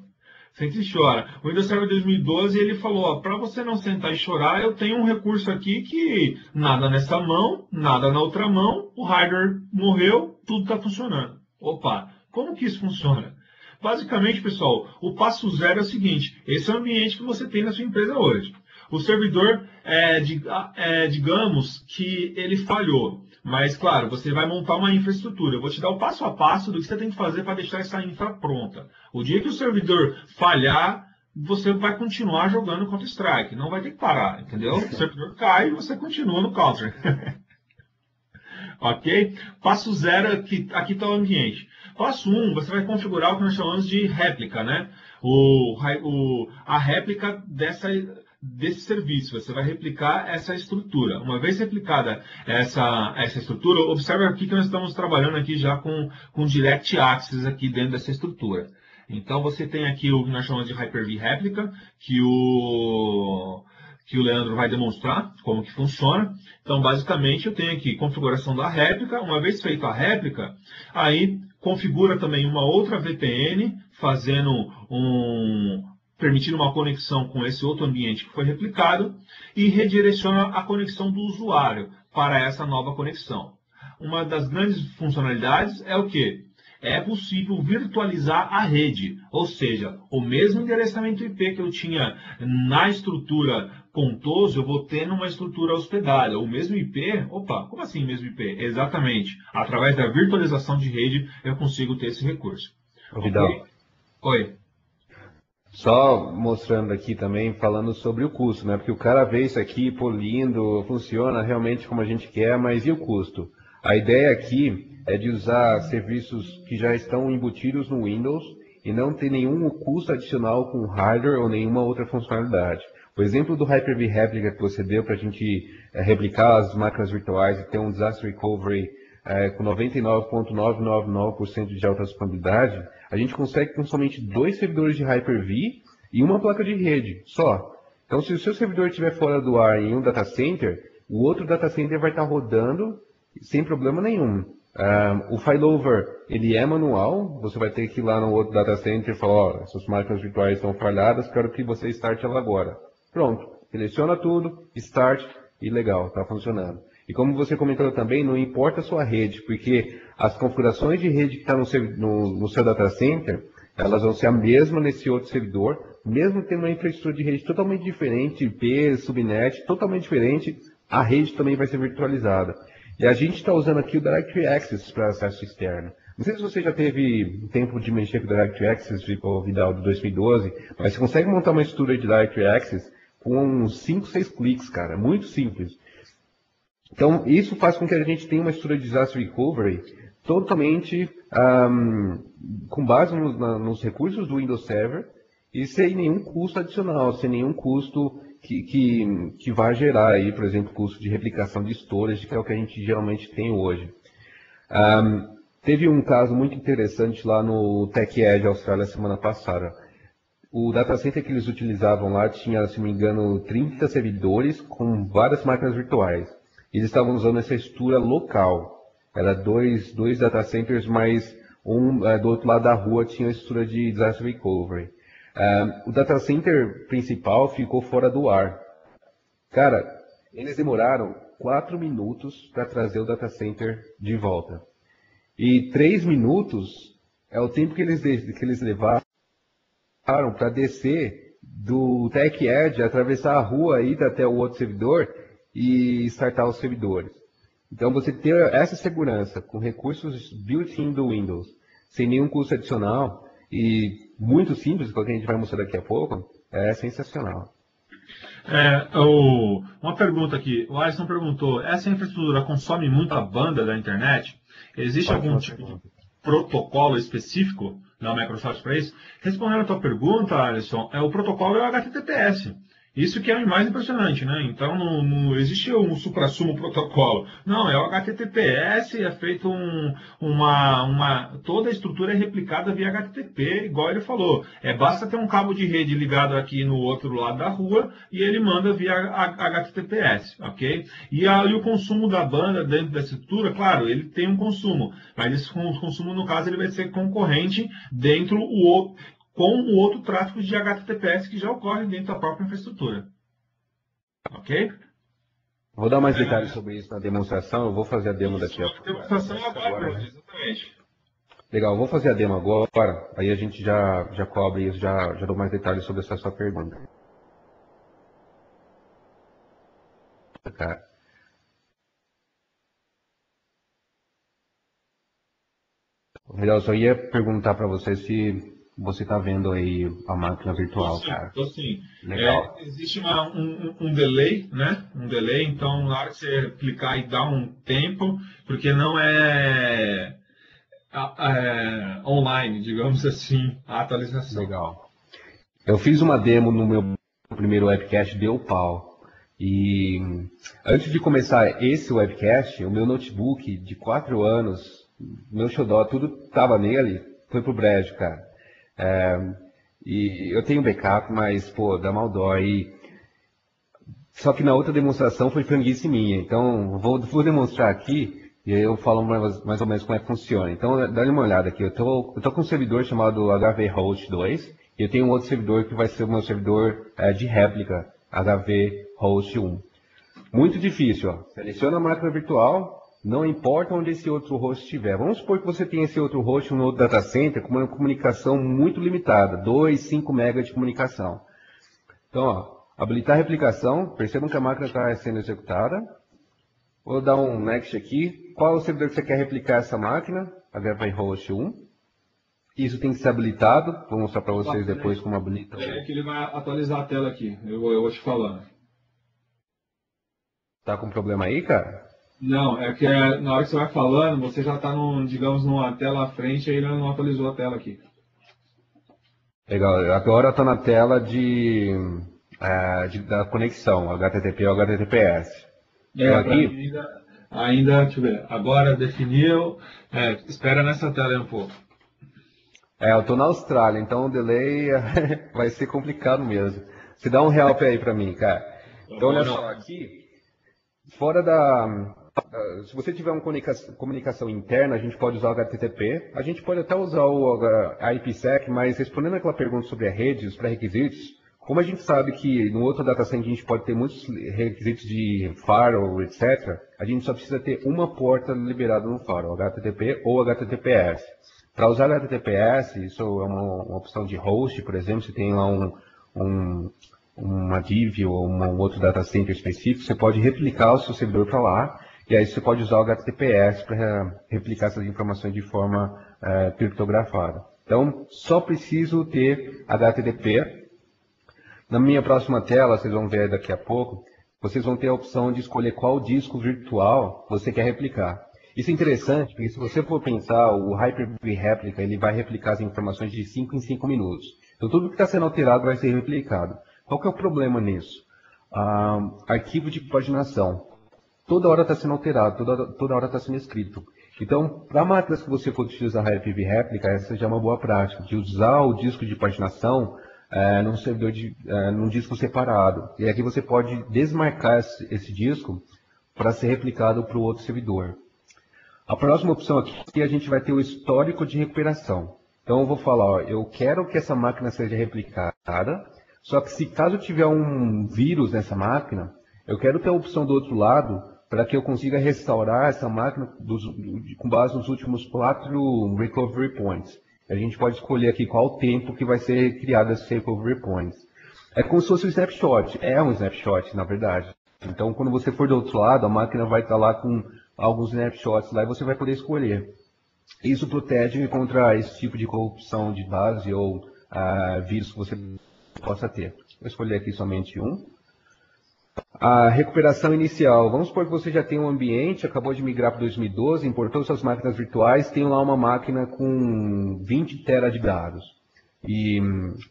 Sente e chora. O Windows Server 2012, ele falou, para você não sentar e chorar, eu tenho um recurso aqui que nada nessa mão, nada na outra mão, o hardware morreu, tudo está funcionando. Opa, como que isso funciona? Basicamente, pessoal, o passo zero é o seguinte, esse é o ambiente que você tem na sua empresa hoje. O servidor, digamos que ele falhou, mas claro, você vai montar uma infraestrutura. Eu vou te dar o passo a passo do que você tem que fazer para deixar essa infra pronta. O dia que o servidor falhar, você vai continuar jogando Counter-Strike, não vai ter que parar, entendeu? O servidor cai e você continua no Counter. Ok? Passo zero, aqui está o ambiente. Passo 1, você vai configurar o que nós chamamos de réplica, né? A réplica desse serviço. Você vai replicar essa estrutura. Uma vez replicada essa estrutura, observe aqui que nós estamos trabalhando aqui já com Direct Access aqui dentro dessa estrutura. Então você tem aqui o que nós chamamos de Hyper-V réplica, que o Leandro vai demonstrar como que funciona. Então, basicamente, eu tenho aqui configuração da réplica. Uma vez feita a réplica, aí configura também uma outra VPN, permitindo uma conexão com esse outro ambiente que foi replicado e redireciona a conexão do usuário para essa nova conexão. Uma das grandes funcionalidades é o quê? É possível virtualizar a rede, ou seja, o mesmo endereçamento IP que eu tinha na estrutura Contoso, eu vou ter numa estrutura hospedada. O mesmo IP, opa, como assim mesmo IP? Exatamente, através da virtualização de rede eu consigo ter esse recurso. Vidal. Okay? Oi. Só mostrando aqui também, falando sobre o custo, né? Porque o cara vê isso aqui, pô, lindo, funciona realmente como a gente quer, mas e o custo? A ideia aqui é de usar serviços que já estão embutidos no Windows e não ter nenhum custo adicional com hardware ou nenhuma outra funcionalidade. O exemplo do Hyper-V Replica que você deu para a gente replicar as máquinas virtuais e ter um disaster recovery com 99,999% de alta disponibilidade, a gente consegue com somente 2 servidores de Hyper-V e uma placa de rede só. Então, se o seu servidor estiver fora do ar em um data center, o outro data center vai estar rodando sem problema nenhum. O failover, ele é manual, você vai ter que ir lá no outro data center e falar, ó, essas máquinas virtuais estão falhadas, quero que você starte ela agora. Pronto, seleciona tudo, start e legal, está funcionando. E como você comentou também, não importa a sua rede, porque as configurações de rede que está no seu data center, elas vão ser a mesma nesse outro servidor, mesmo tendo uma infraestrutura de rede totalmente diferente, IP, subnet, totalmente diferente, a rede também vai ser virtualizada. E a gente está usando aqui o Directory Access para acesso externo. Não sei se você já teve tempo de mexer com o Directory Access, Vidal, de 2012, mas você consegue montar uma estrutura de Directory Access com uns 5, 6 cliques, cara. Muito simples. Então, isso faz com que a gente tenha uma estrutura de disaster recovery totalmente com base nos recursos do Windows Server e sem nenhum custo adicional, sem nenhum custo que vai gerar aí, por exemplo, custo de replicação de storage, que é o que a gente geralmente tem hoje. Teve um caso muito interessante lá no TechEd Austrália semana passada. O data center que eles utilizavam lá tinha, se não me engano, 30 servidores com várias máquinas virtuais. Eles estavam usando essa estrutura local. Era dois data centers, mas do outro lado da rua tinha a estrutura de disaster recovery. O data center principal ficou fora do ar. Cara, eles demoraram 4 minutos para trazer o data center de volta. E 3 minutos é o tempo que eles levaram para descer do TechEd, atravessar a rua, ir até o outro servidor e startar os servidores. Então, você ter essa segurança com recursos built-in do Windows, sem nenhum custo adicional e muito simples, que a gente vai mostrar daqui a pouco, é sensacional. Uma pergunta aqui, o Alisson perguntou, essa infraestrutura consome muita banda da internet? Existe algum tipo de protocolo específico da Microsoft para isso? Respondendo a tua pergunta, Alisson, o protocolo é o HTTPS. Isso que é o mais impressionante, né? Então não existe um suprassumo protocolo. Não, é o HTTPS, é feito toda a estrutura é replicada via HTTP, igual ele falou. Basta ter um cabo de rede ligado aqui no outro lado da rua e ele manda via HTTPS, ok? E o consumo da banda dentro da estrutura, claro, ele tem um consumo, mas esse consumo, no caso, ele vai ser concorrente dentro com o outro tráfego de HTTPS que já ocorre dentro da própria infraestrutura. Ok? Vou dar mais detalhes sobre isso na demonstração, eu vou fazer a demo daqui a pouco. A demonstração é agora, exatamente. Legal, vou fazer a demo agora, aí a gente já cobre isso, já dou mais detalhes sobre essa sua pergunta. Cara. Legal, eu só ia perguntar para você se você está vendo aí a máquina virtual, cara. Sim. Legal. Existe um delay, né? Um delay, então na hora que você clicar e dar um tempo, porque não é online, digamos assim, a atualização. Legal. Eu fiz uma demo no meu primeiro webcast, deu pau. E antes de começar esse webcast, o meu notebook de 4 anos, meu xodó, tudo tava nele, foi pro brejo, cara. E eu tenho backup, mas, pô, dá mal dó. Só que na outra demonstração foi franguice minha. Então, vou demonstrar aqui e aí eu falo mais ou menos como é que funciona. Então, dá uma olhada aqui. Eu tô com um servidor chamado HV Host 2 e eu tenho um outro servidor que vai ser o meu servidor de réplica, HV Host 1. Muito difícil, ó. Seleciona a máquina virtual, não importa onde esse outro host estiver. Vamos supor que você tenha esse outro host no outro data center com uma comunicação muito limitada, 2, 5 MB de comunicação. Então, ó, habilitar a replicação, percebam que a máquina está sendo executada. Vou dar um next aqui. Qual é o servidor que você quer replicar essa máquina? HV Host 1. Isso tem que ser habilitado. Vou mostrar para vocês depois como habilita. Que ele vai atualizar a tela aqui, eu vou te falando. Tá com problema aí, cara? Não, é que na hora que você vai falando, você já está, digamos, numa tela à frente e ele não atualizou a tela aqui. Legal, agora está na tela da conexão, HTTP ou HTTPS. Ainda, deixa eu ver, agora definiu, espera nessa tela aí um pouco. Eu estou na Austrália, então o delay vai ser complicado mesmo. Você dá um help aí para mim, cara. Então olha só, aqui, fora se você tiver uma comunicação interna, a gente pode usar o HTTP, a gente pode até usar o IPsec, mas respondendo aquela pergunta sobre a rede, os pré-requisitos, como a gente sabe que no outro data center a gente pode ter muitos requisitos de firewall, etc., a gente só precisa ter uma porta liberada no firewall, HTTP ou HTTPS. Para usar HTTPS, isso é uma opção de host, por exemplo, se tem lá uma div ou um outro data center específico, você pode replicar o seu servidor para lá, e aí você pode usar o HTTPS para replicar essas informações de forma criptografada. Então, só preciso ter HTTP. Na minha próxima tela, vocês vão ver daqui a pouco, vocês vão ter a opção de escolher qual disco virtual você quer replicar. Isso é interessante, porque se você for pensar, o Hyper-V Replica, ele vai replicar as informações de 5 em 5 minutos. Então, tudo que está sendo alterado vai ser replicado. Qual que é o problema nisso? Arquivo de paginação. Toda hora está sendo alterado, toda hora está sendo escrito. Então, para máquinas que você for utilizar Hyper-V Réplica, essa já é uma boa prática, de usar o disco de paginação num servidor num disco separado. E aqui você pode desmarcar esse disco para ser replicado para o outro servidor. A próxima opção aqui, a gente vai ter o histórico de recuperação. Então eu vou falar, ó, eu quero que essa máquina seja replicada, só que se caso tiver um vírus nessa máquina, eu quero ter a opção do outro lado para que eu consiga restaurar essa máquina com base nos últimos 4 recovery points. A gente pode escolher aqui qual o tempo que vai ser criado esses recovery points. É como se fosse um snapshot, é um snapshot na verdade. Então quando você for do outro lado, a máquina vai estar lá com alguns snapshots lá e você vai poder escolher. Isso protege contra esse tipo de corrupção de base ou vírus que você possa ter. Vou escolher aqui somente um. A recuperação inicial. Vamos supor que você já tem um ambiente, acabou de migrar para 2012, importou suas máquinas virtuais, tem lá uma máquina com 20 tera de dados. E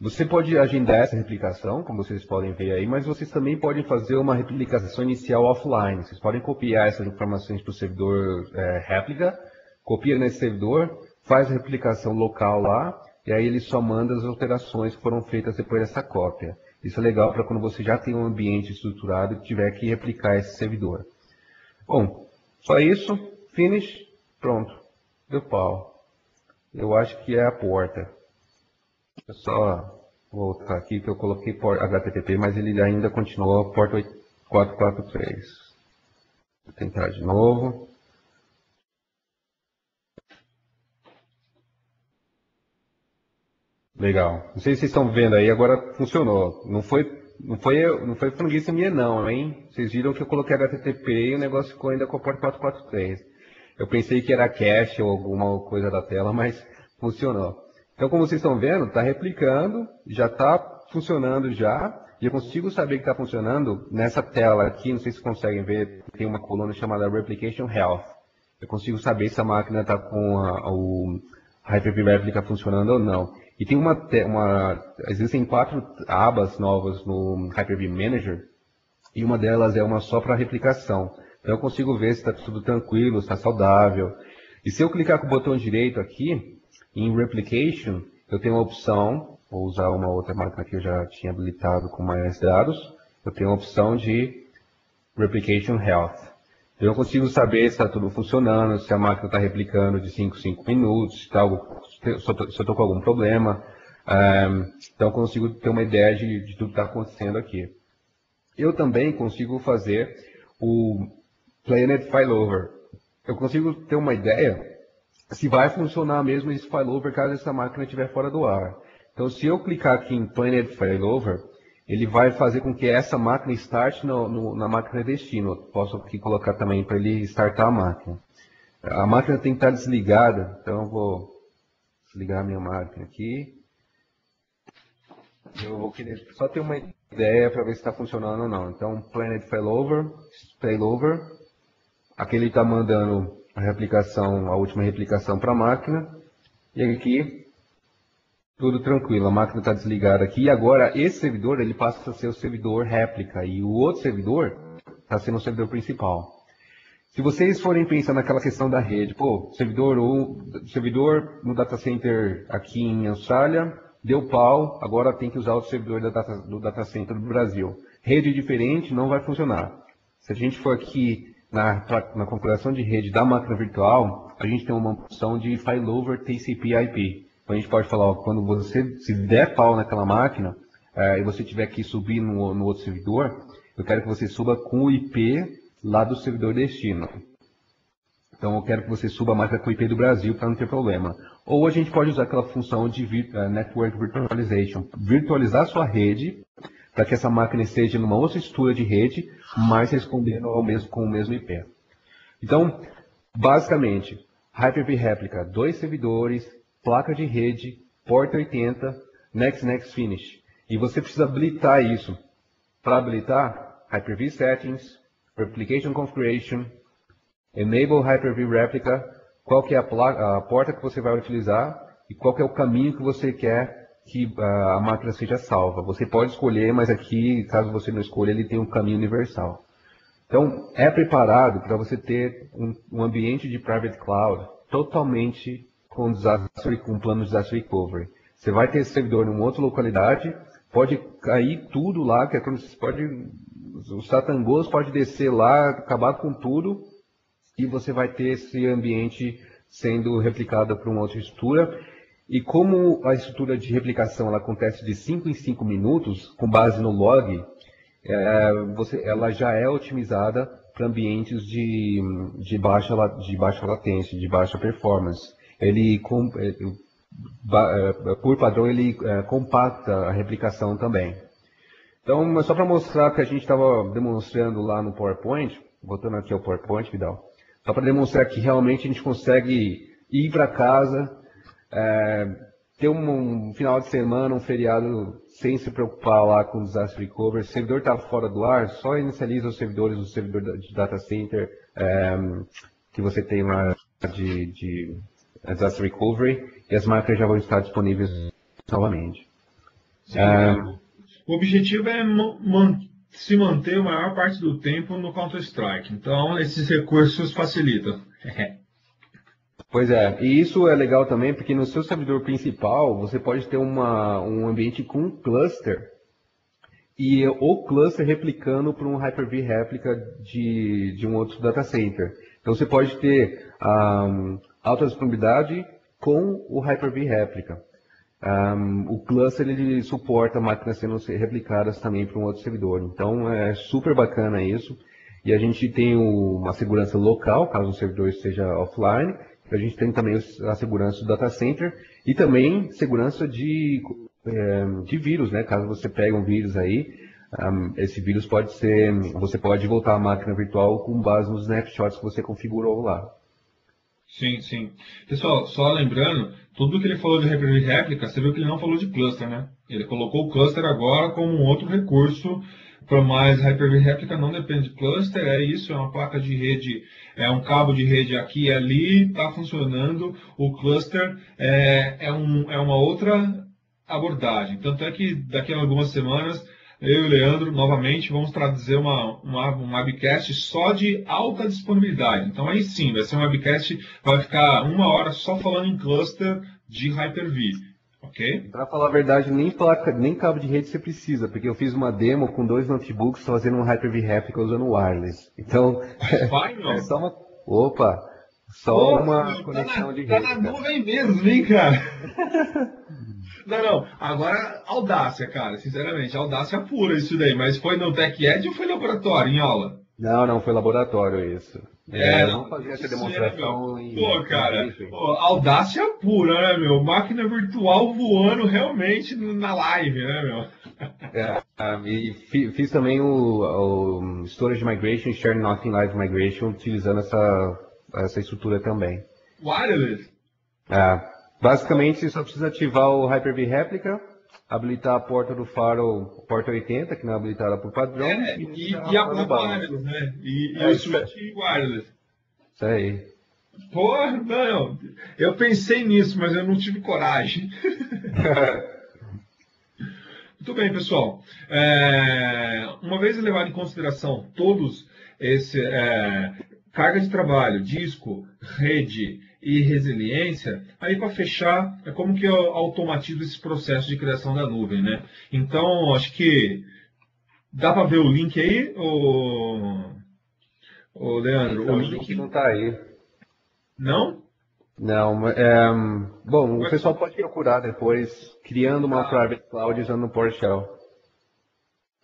você pode agendar essa replicação, como vocês podem ver aí, mas vocês também podem fazer uma replicação inicial offline. Vocês podem copiar essas informações para o servidor réplica, copia nesse servidor, faz a replicação local lá, e aí ele só manda as alterações que foram feitas depois dessa cópia. Isso é legal para quando você já tem um ambiente estruturado e tiver que replicar esse servidor. Bom, só isso, finish, pronto, deu pau. Eu acho que é a porta. É só voltar aqui que eu coloquei HTTP, mas ele ainda continua porta 443. Vou tentar de novo. Legal. Não sei se vocês estão vendo aí, agora funcionou. Não foi franguice minha não, hein? Vocês viram que eu coloquei HTTP e o negócio ficou ainda com a porta 443. Eu pensei que era cache ou alguma coisa da tela, mas funcionou. Então, como vocês estão vendo, está replicando, já está funcionando já, e eu consigo saber que está funcionando nessa tela aqui, não sei se vocês conseguem ver, tem uma coluna chamada Replication Health. Eu consigo saber se a máquina está com o Hyper-V Replica funcionando ou não. E tem existem 4 abas novas no Hyper-V Manager, e uma delas é uma só para replicação. Então eu consigo ver se está tudo tranquilo, se está saudável. E se eu clicar com o botão direito aqui, em Replication, eu tenho uma opção, vou usar uma outra máquina que eu já tinha habilitado com mais dados, eu tenho a opção de Replication Health. Então eu consigo saber se está tudo funcionando, se a máquina está replicando de 5 em 5 minutos, se eu estou com algum problema. Então eu consigo ter uma ideia de tudo que está acontecendo aqui. Eu também consigo fazer o Planet Failover. Eu consigo ter uma ideia se vai funcionar mesmo esse failover caso essa máquina estiver fora do ar. Então, se eu clicar aqui em Planet Failover, ele vai fazer com que essa máquina start na máquina destino. Posso aqui colocar também para ele startar a máquina. A máquina tem que estar desligada, então eu vou desligar a minha máquina aqui. Eu vou querer só ter uma ideia para ver se está funcionando ou não. Então, Planet Failover, aqui ele está mandando a última replicação para a máquina, e aqui tudo tranquilo, a máquina está desligada aqui, e agora esse servidor ele passa a ser o servidor réplica, e o outro servidor está sendo o servidor principal. Se vocês forem pensar naquela questão da rede, servidor no data center aqui em Austrália, deu pau, agora tem que usar o servidor do data center do Brasil. Rede diferente não vai funcionar. Se a gente for aqui na configuração de rede da máquina virtual, a gente tem uma opção de failover TCP/IP. Então a gente pode falar, ó, quando você se der pau naquela máquina e você tiver que subir no outro servidor, eu quero que você suba com o IP lá do servidor destino. Então eu quero que você suba a máquina com o IP do Brasil para não ter problema. Ou a gente pode usar aquela função de Network Virtualization, virtualizar sua rede para que essa máquina esteja numa outra estrutura de rede, mas respondendo com o mesmo IP. Então, basicamente, Hyper-V Replica, 2 servidores, placa de rede, porta 80, Next Finish. E você precisa habilitar isso. Para habilitar, Hyper-V Settings, Replication Configuration, Enable Hyper-V Replica, qual que é a porta que você vai utilizar e qual que é o caminho que você quer que a máquina seja salva. Você pode escolher, mas aqui, caso você não escolha, ele tem um caminho universal. Então, é preparado para você ter um ambiente de private cloud totalmente com plano de disaster recovery. Você vai ter esse servidor em uma outra localidade, pode cair tudo lá, que é quando você pode, os satangos pode descer lá, acabar com tudo, e você vai ter esse ambiente sendo replicado por uma outra estrutura. E como a estrutura de replicação ela acontece de 5 em 5 minutos, com base no log, ela já é otimizada para ambientes de baixa latência, de baixa performance. Por padrão, ele compacta a replicação também. Então, só para mostrar que a gente estava demonstrando lá no PowerPoint, voltando aqui ao PowerPoint, Vidal, só para demonstrar que realmente a gente consegue ir para casa, ter um final de semana, um feriado, sem se preocupar lá com o disaster recovery. O servidor está fora do ar, só inicializa os servidores do servidor de data center que você tem lá de disaster recovery, e as máquinas já vão estar disponíveis novamente. Sim, o objetivo é se manter a maior parte do tempo no Counter-Strike. Então, esses recursos facilitam. Pois é, e isso é legal também, porque no seu servidor principal, você pode ter um ambiente com cluster, e o cluster replicando para um Hyper-V réplica de um outro data center. Então, você pode ter alta disponibilidade com o Hyper-V réplica. O cluster ele suporta máquinas sendo replicadas também para um outro servidor. Então é super bacana isso. E a gente tem uma segurança local, caso o servidor esteja offline. A gente tem também a segurança do data center e também segurança de vírus, né? Caso você pegue um vírus aí, esse vírus você pode voltar à máquina virtual com base nos snapshots que você configurou lá. Sim, sim. Pessoal, só lembrando, tudo que ele falou de Hyper-V réplica, você viu que ele não falou de cluster, né? Ele colocou o cluster agora como um outro recurso, mas Hyper-V réplica não depende de cluster, é isso, é uma placa de rede, é um cabo de rede aqui e ali, está funcionando. O cluster é uma outra abordagem. Tanto é que daqui a algumas semanas eu e o Leandro, novamente, vamos trazer um webcast só de alta disponibilidade. Então, aí sim, vai ser um webcast, vai ficar 1 hora só falando em cluster de Hyper-V. Ok? Para falar a verdade, nem cabo de rede você precisa, porque eu fiz uma demo com 2 notebooks fazendo um Hyper-V réplica usando wireless. Então, Vai, não? é só uma... Opa! Só uma conexão de rede. Tá na nuvem mesmo, hein, cara? Não. Agora, audácia, cara. Sinceramente, audácia pura isso daí. Mas foi no TechEd ou foi no laboratório, em aula? Não, foi laboratório isso. Eu não fazia essa demonstração Pô, cara, audácia pura, né, meu? Máquina virtual voando realmente na live, né, meu? E fiz também o Storage Migration, Share Nothing Live Migration, utilizando essa estrutura também. Wireless? Basicamente, você só precisa ativar o Hyper-V réplica, habilitar a porta do firewall, porta 80, que não é habilitada por padrão. E a placa wireless, né? E o switch wireless. Isso aí. Porra, não. Eu pensei nisso, mas eu não tive coragem. Muito bem, pessoal. Uma vez levado em consideração todos esse carga de trabalho, disco, rede e resiliência, aí para fechar, é como que eu automatizo esse processo de criação da nuvem, né? Então, acho que dá para ver o link aí, ô Leandro? Então, o link não está aí. Não? Não, bom, o pessoal pode procurar depois, criando uma private cloud usando o PowerShell.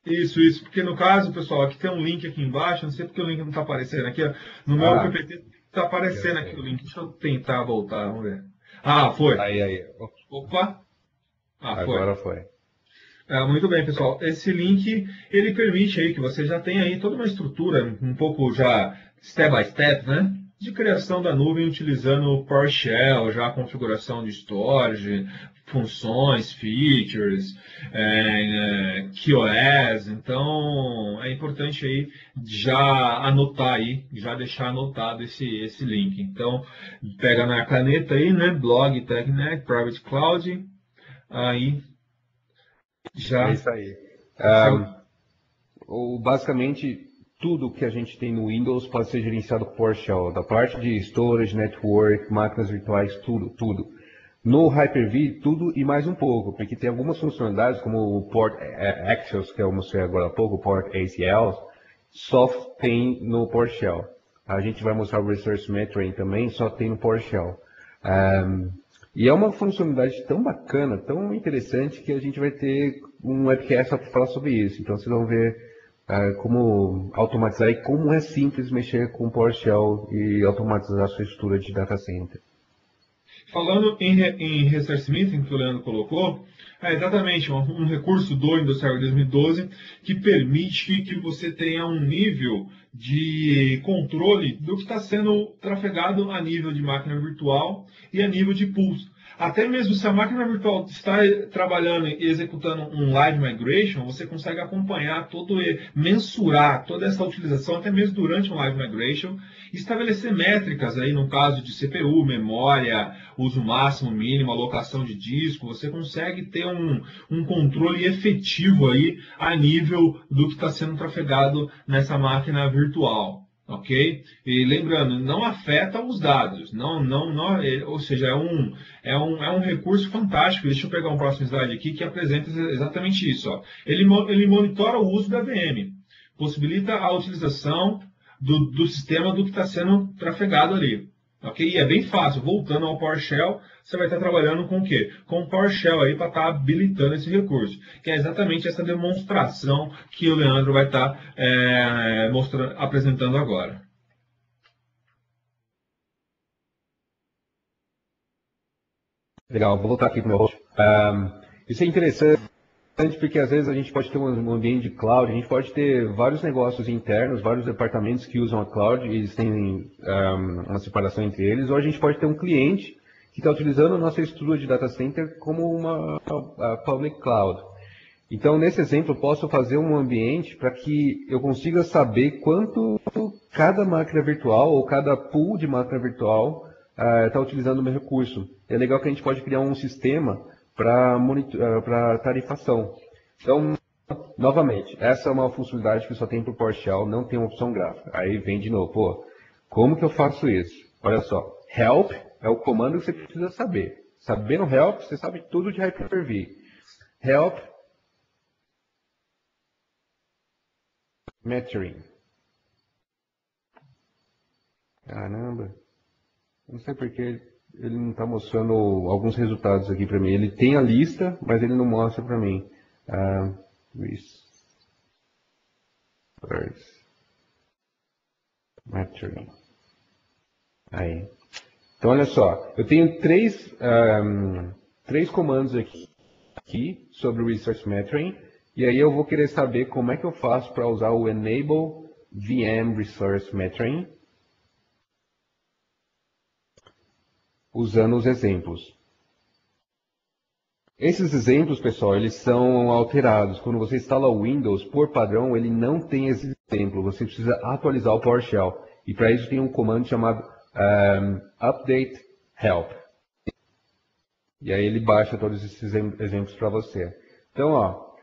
Isso, porque no caso, pessoal, aqui tem um link aqui embaixo, não sei porque o link não está aparecendo aqui, no meu PPT está aparecendo aqui o link, deixa eu tentar voltar, vamos ver. Foi. Aí. Opa! Agora foi. Muito bem, pessoal. Esse link, ele permite aí que você já tenha aí toda uma estrutura, um pouco já step by step, né? De criação da nuvem utilizando o PowerShell, já a configuração de storage, funções, features, QoS. Então, é importante aí já anotar aí, já deixar anotado esse link. Então, pega na caneta aí, né? Blog TechNet, Private Cloud, aí já... É isso aí. Basicamente, tudo que a gente tem no Windows pode ser gerenciado por PowerShell, da parte de storage, network, máquinas virtuais, tudo. No Hyper-V, tudo e mais um pouco, porque tem algumas funcionalidades, como o Port Actions, que eu mostrei agora há pouco, o Port ACLs, só tem no PowerShell. A gente vai mostrar o Resource Metering também, só tem no PowerShell. E é uma funcionalidade tão bacana, tão interessante, que a gente vai ter um webcast para falar sobre isso. Então vocês vão ver como automatizar e como é simples mexer com PowerShell e automatizar a sua estrutura de data center. Falando em ressarcimento, que o Leandro colocou, é exatamente um recurso do Windows Server 2012 que permite que você tenha um nível de controle do que está sendo trafegado a nível de máquina virtual e a nível de pulso. Até mesmo se a máquina virtual está trabalhando e executando um live migration, você consegue acompanhar mensurar toda essa utilização, até mesmo durante um live migration, estabelecer métricas aí no caso de CPU, memória, uso máximo, mínimo, alocação de disco. Você consegue ter um controle efetivo aí a nível do que está sendo trafegado nessa máquina virtual. Ok? E lembrando, não afeta os dados, ou seja, é um recurso fantástico. Deixa eu pegar um próximo slide aqui que apresenta exatamente isso. Ó. Ele monitora o uso da VM, possibilita a utilização do sistema do que está sendo trafegado ali. Ok? E é bem fácil. Voltando ao PowerShell, você vai estar trabalhando com o quê? Com o PowerShell aí para estar habilitando esse recurso, que é exatamente essa demonstração que o Leandro vai estar apresentando agora. Legal, vou voltar aqui para o meu host. Isso é interessante porque às vezes a gente pode ter um ambiente de cloud, a gente pode ter vários negócios internos, vários departamentos que usam a cloud e eles têm uma separação entre eles, ou a gente pode ter um cliente que está utilizando a nossa estrutura de data center como uma public cloud. Então, nesse exemplo, eu posso fazer um ambiente para que eu consiga saber quanto cada máquina virtual ou cada pool de máquina virtual está utilizando o meu recurso. É legal que a gente pode criar um sistema para tarifação. Então, novamente, essa é uma funcionalidade que só tem para o PowerShell, não tem uma opção gráfica. Aí vem de novo, como que eu faço isso? Olha só, help é o comando que você precisa saber. Sabendo help, você sabe tudo de Hyper-V. Help metering. Caramba, não sei porque ele não está mostrando alguns resultados aqui para mim. Ele tem a lista, mas ele não mostra para mim. Resource metering. Aí. Então, olha só, eu tenho três comandos aqui sobre o Resource Metering, e aí eu vou querer saber como é que eu faço para usar o Enable VM Resource Metering, usando os exemplos. Esses exemplos, pessoal, eles são alterados. Quando você instala o Windows, por padrão, ele não tem esse exemplo. Você precisa atualizar o PowerShell. E para isso tem um comando chamado update help. E aí ele baixa todos esses exemplos para você. Então,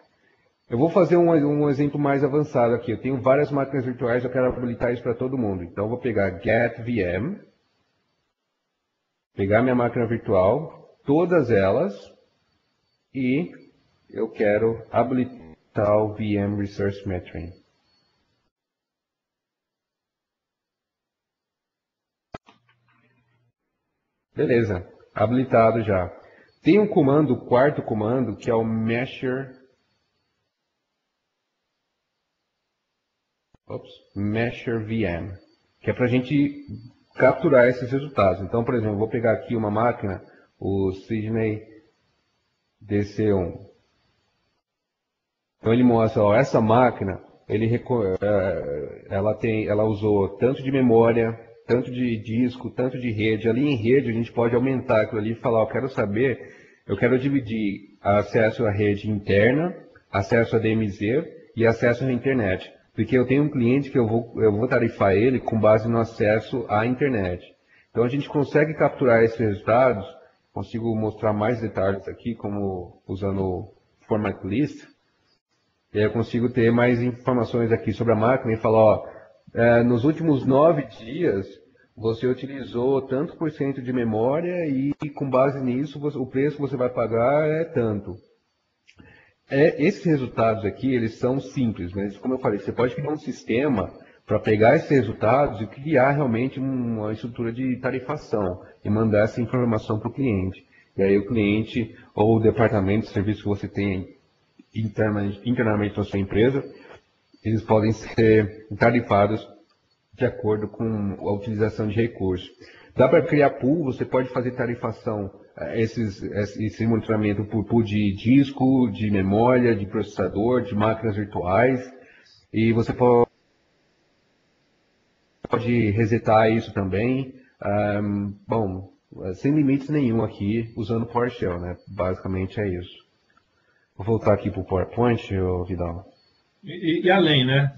eu vou fazer um exemplo mais avançado aqui. Eu tenho várias máquinas virtuais, eu quero habilitar isso para todo mundo. Então eu vou pegar get VM, pegar minha máquina virtual, todas elas, e eu quero habilitar o VM Resource Metering. Beleza, habilitado já. Tem um comando, o quarto comando, que é o Measure VM, que é para a gente capturar esses resultados. Então, por exemplo, eu vou pegar aqui uma máquina, o Sydney DC1. Então ele mostra, essa máquina, ela usou tanto de memória, tanto de disco, tanto de rede. Ali em rede a gente pode aumentar aquilo ali e falar, eu quero dividir acesso à rede interna, acesso a DMZ e acesso à internet. Porque eu tenho um cliente que eu vou tarifar ele com base no acesso à internet. Então a gente consegue capturar esses resultados, consigo mostrar mais detalhes aqui, como usando o format list. E aí eu consigo ter mais informações aqui sobre a máquina e falar, ó, nos últimos 9 dias você utilizou tanto por cento de memória e com base nisso o preço que você vai pagar é tanto. Esses resultados aqui, eles são simples, mas como eu falei, você pode criar um sistema para pegar esses resultados e criar realmente uma estrutura de tarifação e mandar essa informação para o cliente. E aí o cliente ou o departamento de serviço que você tem internamente na sua empresa, eles podem ser tarifados de acordo com a utilização de recursos. Dá para criar pool, você pode fazer tarifação, esse monitoramento por pool de disco, de memória, de processador, de máquinas virtuais, e você pode resetar isso também. Bom, sem limites nenhum aqui, usando PowerShell, né? Basicamente é isso. Vou voltar aqui para o PowerPoint, Vidal. E além, né?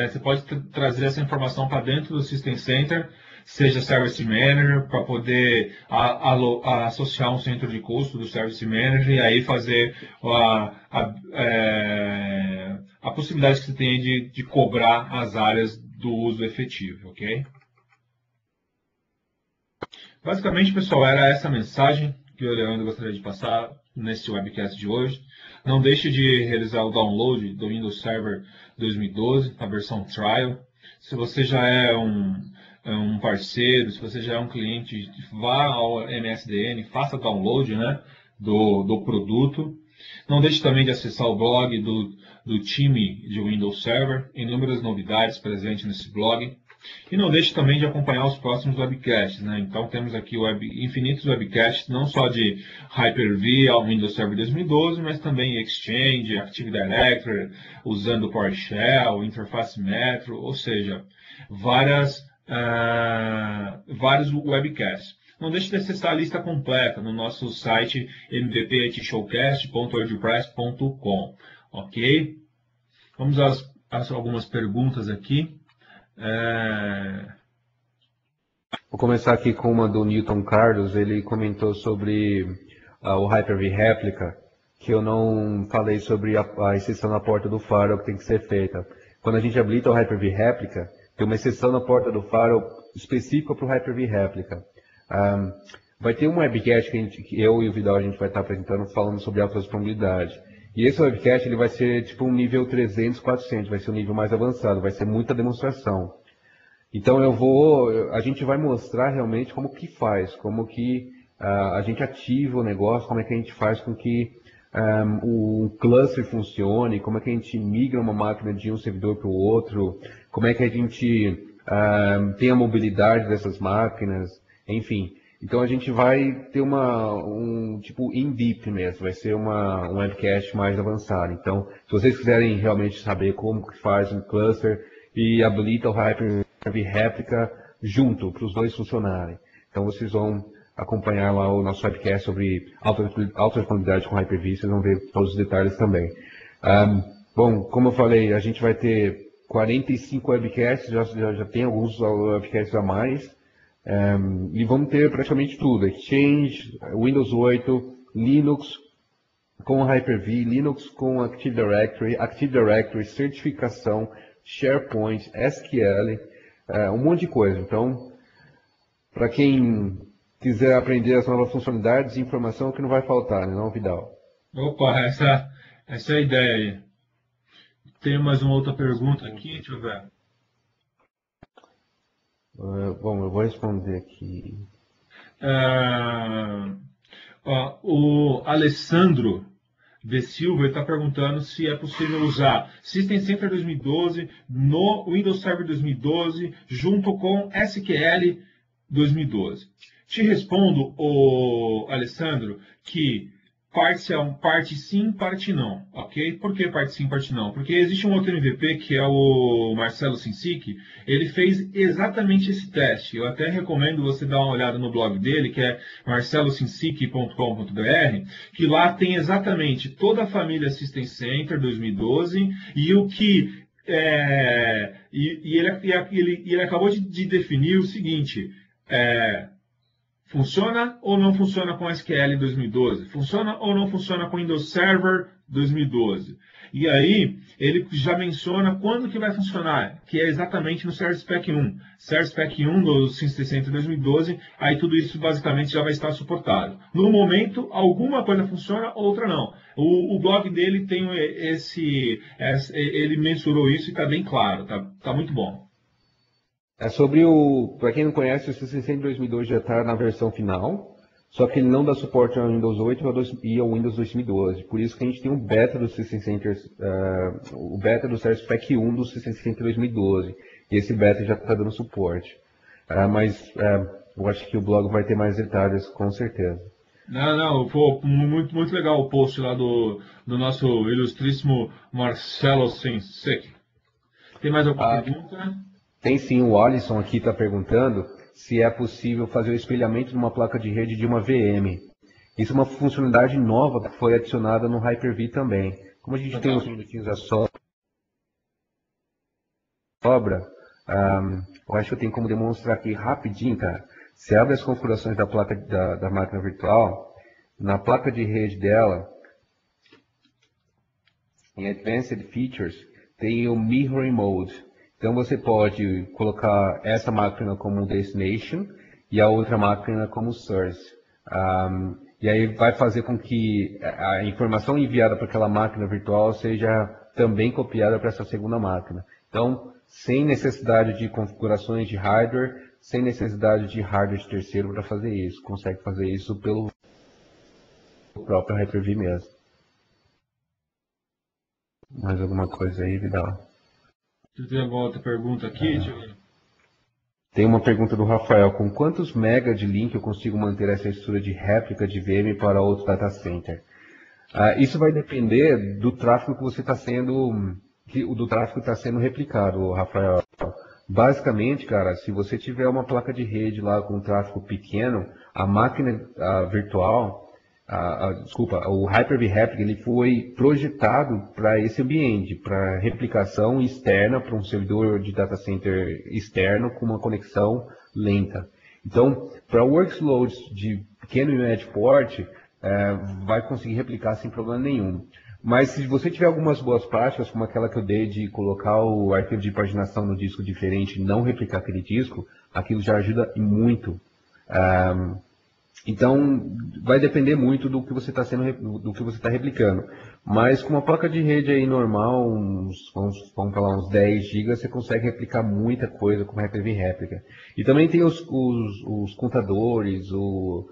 Você pode trazer essa informação para dentro do System Center, seja Service Manager, para poder associar um centro de custo do Service Manager e aí fazer a possibilidade que você tem de cobrar as áreas do uso efetivo, ok? Basicamente, pessoal, era essa mensagem que o Leandro gostaria de passar nesse webcast de hoje. Não deixe de realizar o download do Windows Server 2012, a versão trial. Se você já é um parceiro, se você já é um cliente, vá ao MSDN, faça download, né, do produto. Não deixe também de acessar o blog do time de Windows Server, inúmeras novidades presentes nesse blog. E não deixe também de acompanhar os próximos webcasts, né? Então temos aqui infinitos webcasts, não só de Hyper-V ao Windows Server 2012, mas também Exchange, Active Directory, usando PowerShell, Interface Metro, ou seja, vários webcasts. Não deixe de acessar a lista completa no nosso site mvpitshowcast.wordpress.com, ok? Vamos às algumas perguntas aqui. Vou começar aqui com uma do Newton Carlos. Ele comentou sobre o Hyper-V Replica, que eu não falei sobre a exceção na porta do firewall que tem que ser feita. Quando a gente habilita o Hyper-V Replica, tem uma exceção na porta do firewall específica para o Hyper-V Replica. Vai ter um webcast que eu e o Vidal a gente vai estar apresentando falando sobre alta disponibilidade. E esse webcast ele vai ser tipo um nível 300, 400, vai ser um nível mais avançado, vai ser muita demonstração. Então a gente vai mostrar realmente como que faz, como que a gente ativa o negócio, como é que a gente faz com que o cluster funcione, como é que a gente migra uma máquina de um servidor para o outro, como é que a gente tem a mobilidade dessas máquinas, enfim. Então a gente vai ter um tipo in-deep mesmo, vai ser um webcast mais avançado. Então, se vocês quiserem realmente saber como que faz um cluster e habilita o Hyper-V Replica junto, para os dois funcionarem. Então vocês vão acompanhar lá o nosso webcast sobre alta disponibilidade com Hyper-V, vocês vão ver todos os detalhes também. Bom, como eu falei, a gente vai ter 45 webcasts, já tem alguns webcasts a mais. E vamos ter praticamente tudo, Exchange, Windows 8, Linux com Hyper-V, Linux com Active Directory, certificação, SharePoint, SQL, um monte de coisa. Então, para quem quiser aprender as novas funcionalidades, informação que não vai faltar, né, não, Vidal? Opa, essa é a ideia aí. Tem mais uma outra pergunta aqui, deixa eu ver. Bom, eu vou responder aqui. O Alessandro de Silva está perguntando se é possível usar System Center 2012 no Windows Server 2012 junto com SQL 2012. Te respondo, Alessandro, que parte sim, parte não, ok? Por que parte sim, parte não? Porque existe um outro MVP que é o Marcelo Sinsic, ele fez exatamente esse teste. Eu até recomendo você dar uma olhada no blog dele, que é marcelosinsic.com.br, que lá tem exatamente toda a família System Center 2012 e o que ele acabou de definir o seguinte. Funciona ou não funciona com SQL 2012? Funciona ou não funciona com Windows Server 2012? E aí ele já menciona quando que vai funcionar, que é exatamente no Service Pack 1. Service Pack 1 do 560 em 2012, aí tudo isso basicamente já vai estar suportado. No momento, alguma coisa funciona, outra não. O blog dele tem ele mensurou isso e está bem claro, tá muito bom. É sobre para quem não conhece, o 660 2012 já está na versão final, só que ele não dá suporte ao Windows 8 e ao Windows 2012. Por isso que a gente tem um beta do 660, o beta do Service Pack 1 do 660 2012. E esse beta já está dando suporte. Mas eu acho que o blog vai ter mais detalhes, com certeza. Não, pô, muito legal o post lá do nosso ilustríssimo Marcelo Sensek. Tem mais alguma pergunta? Tem sim, o Alisson aqui está perguntando se é possível fazer o espelhamento de uma placa de rede de uma VM. Isso é uma funcionalidade nova que foi adicionada no Hyper-V também. Como a gente tem uns minutinhos a sobra, eu acho que eu tenho como demonstrar aqui rapidinho, cara. Você abre as configurações da placa da máquina virtual, na placa de rede dela, em Advanced Features, tem o Mirroring Mode. Então você pode colocar essa máquina como destination e a outra máquina como source. E aí vai fazer com que a informação enviada para aquela máquina virtual seja também copiada para essa segunda máquina. Então, sem necessidade de configurações de hardware, sem necessidade de hardware de terceiro para fazer isso. Consegue fazer isso pelo próprio Hyper-V mesmo. Mais alguma coisa aí, Vidal? Tem alguma outra pergunta aqui? Tem uma pergunta do Rafael. Com quantos mega de link eu consigo manter essa estrutura de réplica de VM para outro data center? Isso vai depender do tráfego que você está sendo, do tráfego que está sendo replicado, Rafael. Basicamente, cara, se você tiver uma placa de rede lá com tráfego pequeno, a máquina virtual, desculpa, o Hyper-V Replica, ele foi projetado para esse ambiente, para replicação externa, para um servidor de data center externo com uma conexão lenta. Então, para workloads de pequeno e médio porte, vai conseguir replicar sem problema nenhum. Mas se você tiver algumas boas práticas, como aquela que eu dei de colocar o arquivo de paginação no disco diferente e não replicar aquele disco, aquilo já ajuda muito. Então, vai depender muito do que você está replicando. Mas com uma placa de rede aí normal, vamos falar uns 10 GB, você consegue replicar muita coisa com Hyper-V Réplica. E também tem os contadores, o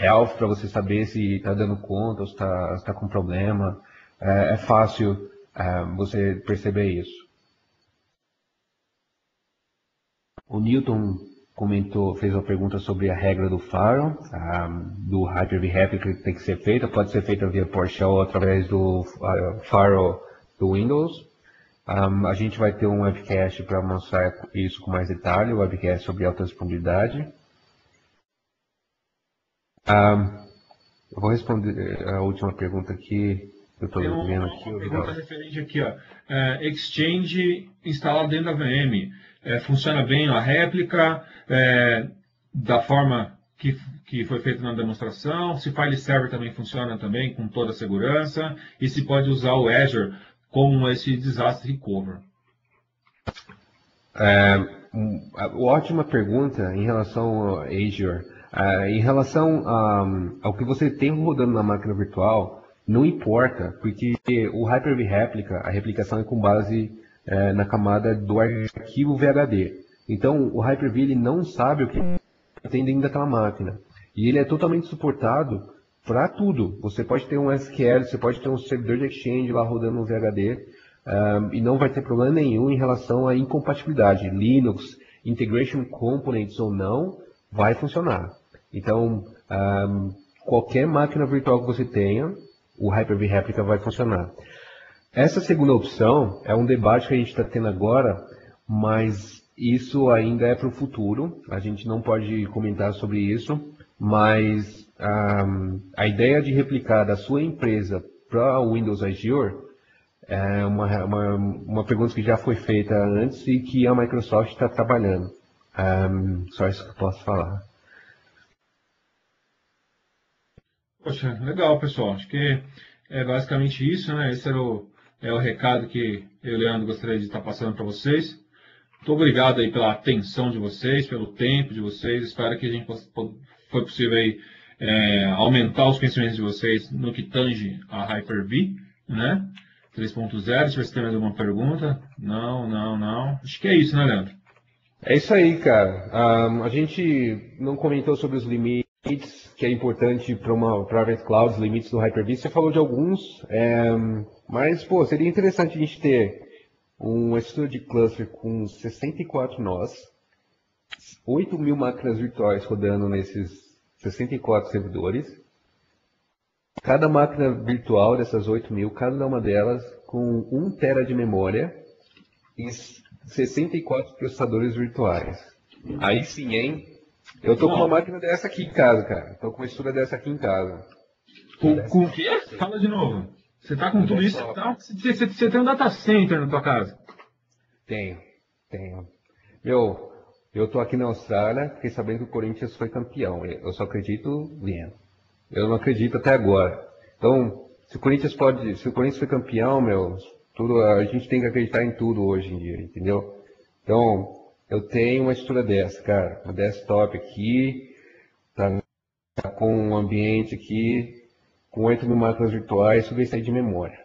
health para você saber se está dando conta ou se está com problema. É fácil você perceber isso. O Newton fez uma pergunta sobre a regra do Firewall, do Hyper-V Replica que tem que ser feita. Pode ser feita via PowerShell ou através do Firewall do Windows. A gente vai ter um webcast para mostrar isso com mais detalhe, o webcast sobre alta disponibilidade. Eu vou responder a última pergunta aqui. Eu estou vendo aqui. Uma pergunta referente aqui, ó. Exchange instalado dentro da VM. Funciona bem a réplica da forma que foi feita na demonstração? Se file server também funciona também com toda a segurança? E se pode usar o Azure como esse disaster recover? Ótima pergunta em relação ao Azure. Em relação ao que você tem rodando na máquina virtual, não importa, porque o Hyper-V Replica, a replicação é com base na camada do arquivo VHD. Então, o Hyper-V ele não sabe o que tem dentro daquela máquina. E ele é totalmente suportado para tudo. Você pode ter um SQL, você pode ter um servidor de Exchange lá rodando no VHD, e não vai ter problema nenhum em relação à incompatibilidade. Linux, Integration Components ou não, vai funcionar. Então, qualquer máquina virtual que você tenha, o Hyper-V Replica vai funcionar. Essa segunda opção é um debate que a gente está tendo agora, mas isso ainda é para o futuro. A gente não pode comentar sobre isso, mas a ideia de replicar da sua empresa para o Windows Azure é uma pergunta que já foi feita antes e que a Microsoft está trabalhando. Só isso que eu posso falar. Poxa, legal, pessoal. Acho que É basicamente isso, né? Esse é o recado que eu e o Leandro gostaria de estar passando para vocês. Muito obrigado aí pela atenção de vocês, pelo tempo de vocês. Espero que a gente foi possível aí, aumentar os conhecimentos de vocês no que tange a Hyper-V, né? 3.0. Se você tem mais alguma pergunta. Não, não, não. Acho que é isso, né, Leandro? É isso aí, cara. A gente não comentou sobre os limites, que é importante para uma private cloud, os limites do Hyper-V. Você falou de alguns, mas, pô, seria interessante a gente ter uma estrutura de cluster com 64 nós, 8.000 máquinas virtuais rodando nesses 64 servidores. Cada máquina virtual dessas 8.000, cada uma delas com 1 tera de memória e 64 processadores virtuais. Aí sim, hein? Eu tô com uma máquina dessa aqui em casa, cara. Tô com uma estrutura dessa aqui em casa. Com o quê? Fala de novo. Você tá com tudo isso? Tá? Você tem um data center na tua casa? Tenho. Meu, eu tô aqui na Austrália, fiquei sabendo que o Corinthians foi campeão. Eu só acredito vendo. Eu não acredito até agora. Então, se o Corinthians foi campeão, meu, tudo, a gente tem que acreditar em tudo hoje em dia, entendeu? Então, eu tenho uma estrutura dessa, cara, uma desktop aqui, tá com um ambiente aqui, com 8.000 máquinas virtuais, tudo isso aí de memória.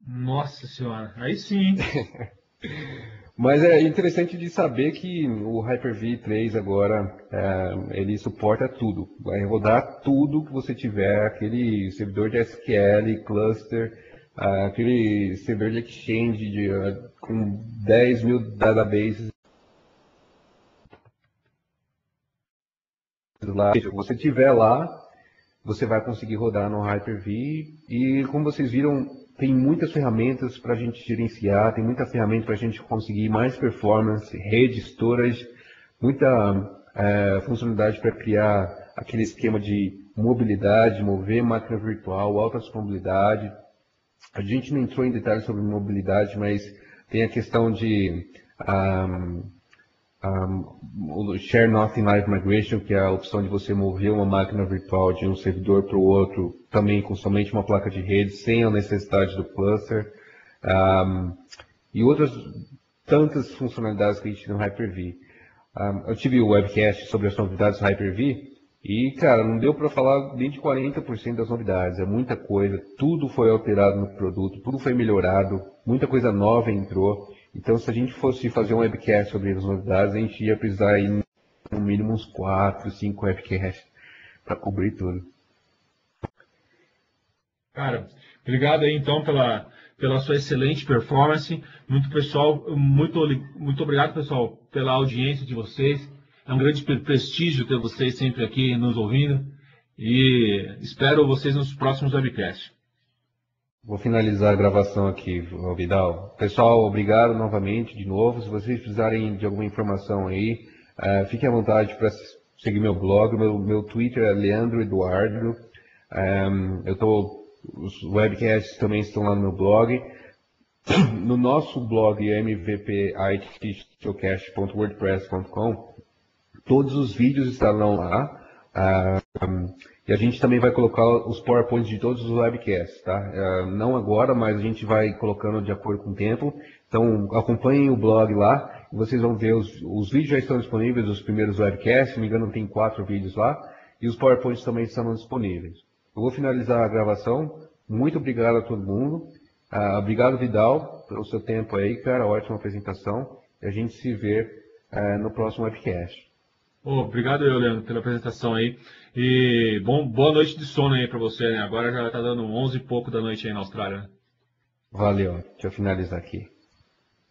Nossa senhora, aí sim. Mas é interessante de saber que o Hyper-V 3 agora, ele suporta tudo. Vai rodar tudo que você tiver, aquele servidor de SQL, cluster, aquele servidor de Exchange com 10.000 databases lá. Se você tiver lá, você vai conseguir rodar no Hyper-V. E como vocês viram, tem muitas ferramentas para a gente gerenciar, tem muita ferramenta para a gente conseguir mais performance, rede, storage, muita funcionalidade para criar aquele esquema de mobilidade, mover máquina virtual, alta disponibilidade. A gente não entrou em detalhes sobre mobilidade, mas tem a questão de o Share Nothing Live Migration, que é a opção de você mover uma máquina virtual de um servidor para o outro, também com somente uma placa de rede, sem a necessidade do cluster, e outras tantas funcionalidades que a gente tem no Hyper-V. Eu tive o webcast sobre as novidades do Hyper-V, e, cara, não deu para falar nem de 40% das novidades, é muita coisa, tudo foi alterado no produto, tudo foi melhorado, muita coisa nova entrou. Então, se a gente fosse fazer um webcast sobre as novidades, a gente ia precisar ir no mínimo uns 4, 5 webcasts para cobrir tudo. Cara, obrigado aí então pela sua excelente performance. Muito obrigado, pessoal, pela audiência de vocês. É um grande prestígio ter vocês sempre aqui nos ouvindo. E espero vocês nos próximos webcasts. Vou finalizar a gravação aqui, Vidal. Pessoal, obrigado novamente, de novo. Se vocês precisarem de alguma informação aí, fiquem à vontade para seguir meu blog. Meu Twitter é Leandro Eduardo. Os webcasts também estão lá no meu blog. No nosso blog, mvpitshowcast.wordpress.com, todos os vídeos estarão lá. E a gente também vai colocar os PowerPoints de todos os webcasts, tá? Não agora, mas a gente vai colocando de acordo com o tempo. Então, acompanhem o blog lá e vocês vão ver os vídeos já estão disponíveis, os primeiros webcasts, se não me engano tem 4 vídeos lá, e os PowerPoints também estão disponíveis. Eu vou finalizar a gravação. Muito obrigado a todo mundo. Obrigado, Vidal, pelo seu tempo aí, cara. Ótima apresentação. E a gente se vê no próximo webcast. Obrigado, Leandro, pela apresentação aí. E boa noite de sono aí para você, né? Agora já está dando 11 e pouco da noite aí na Austrália. Valeu. Deixa eu finalizar aqui.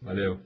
Valeu.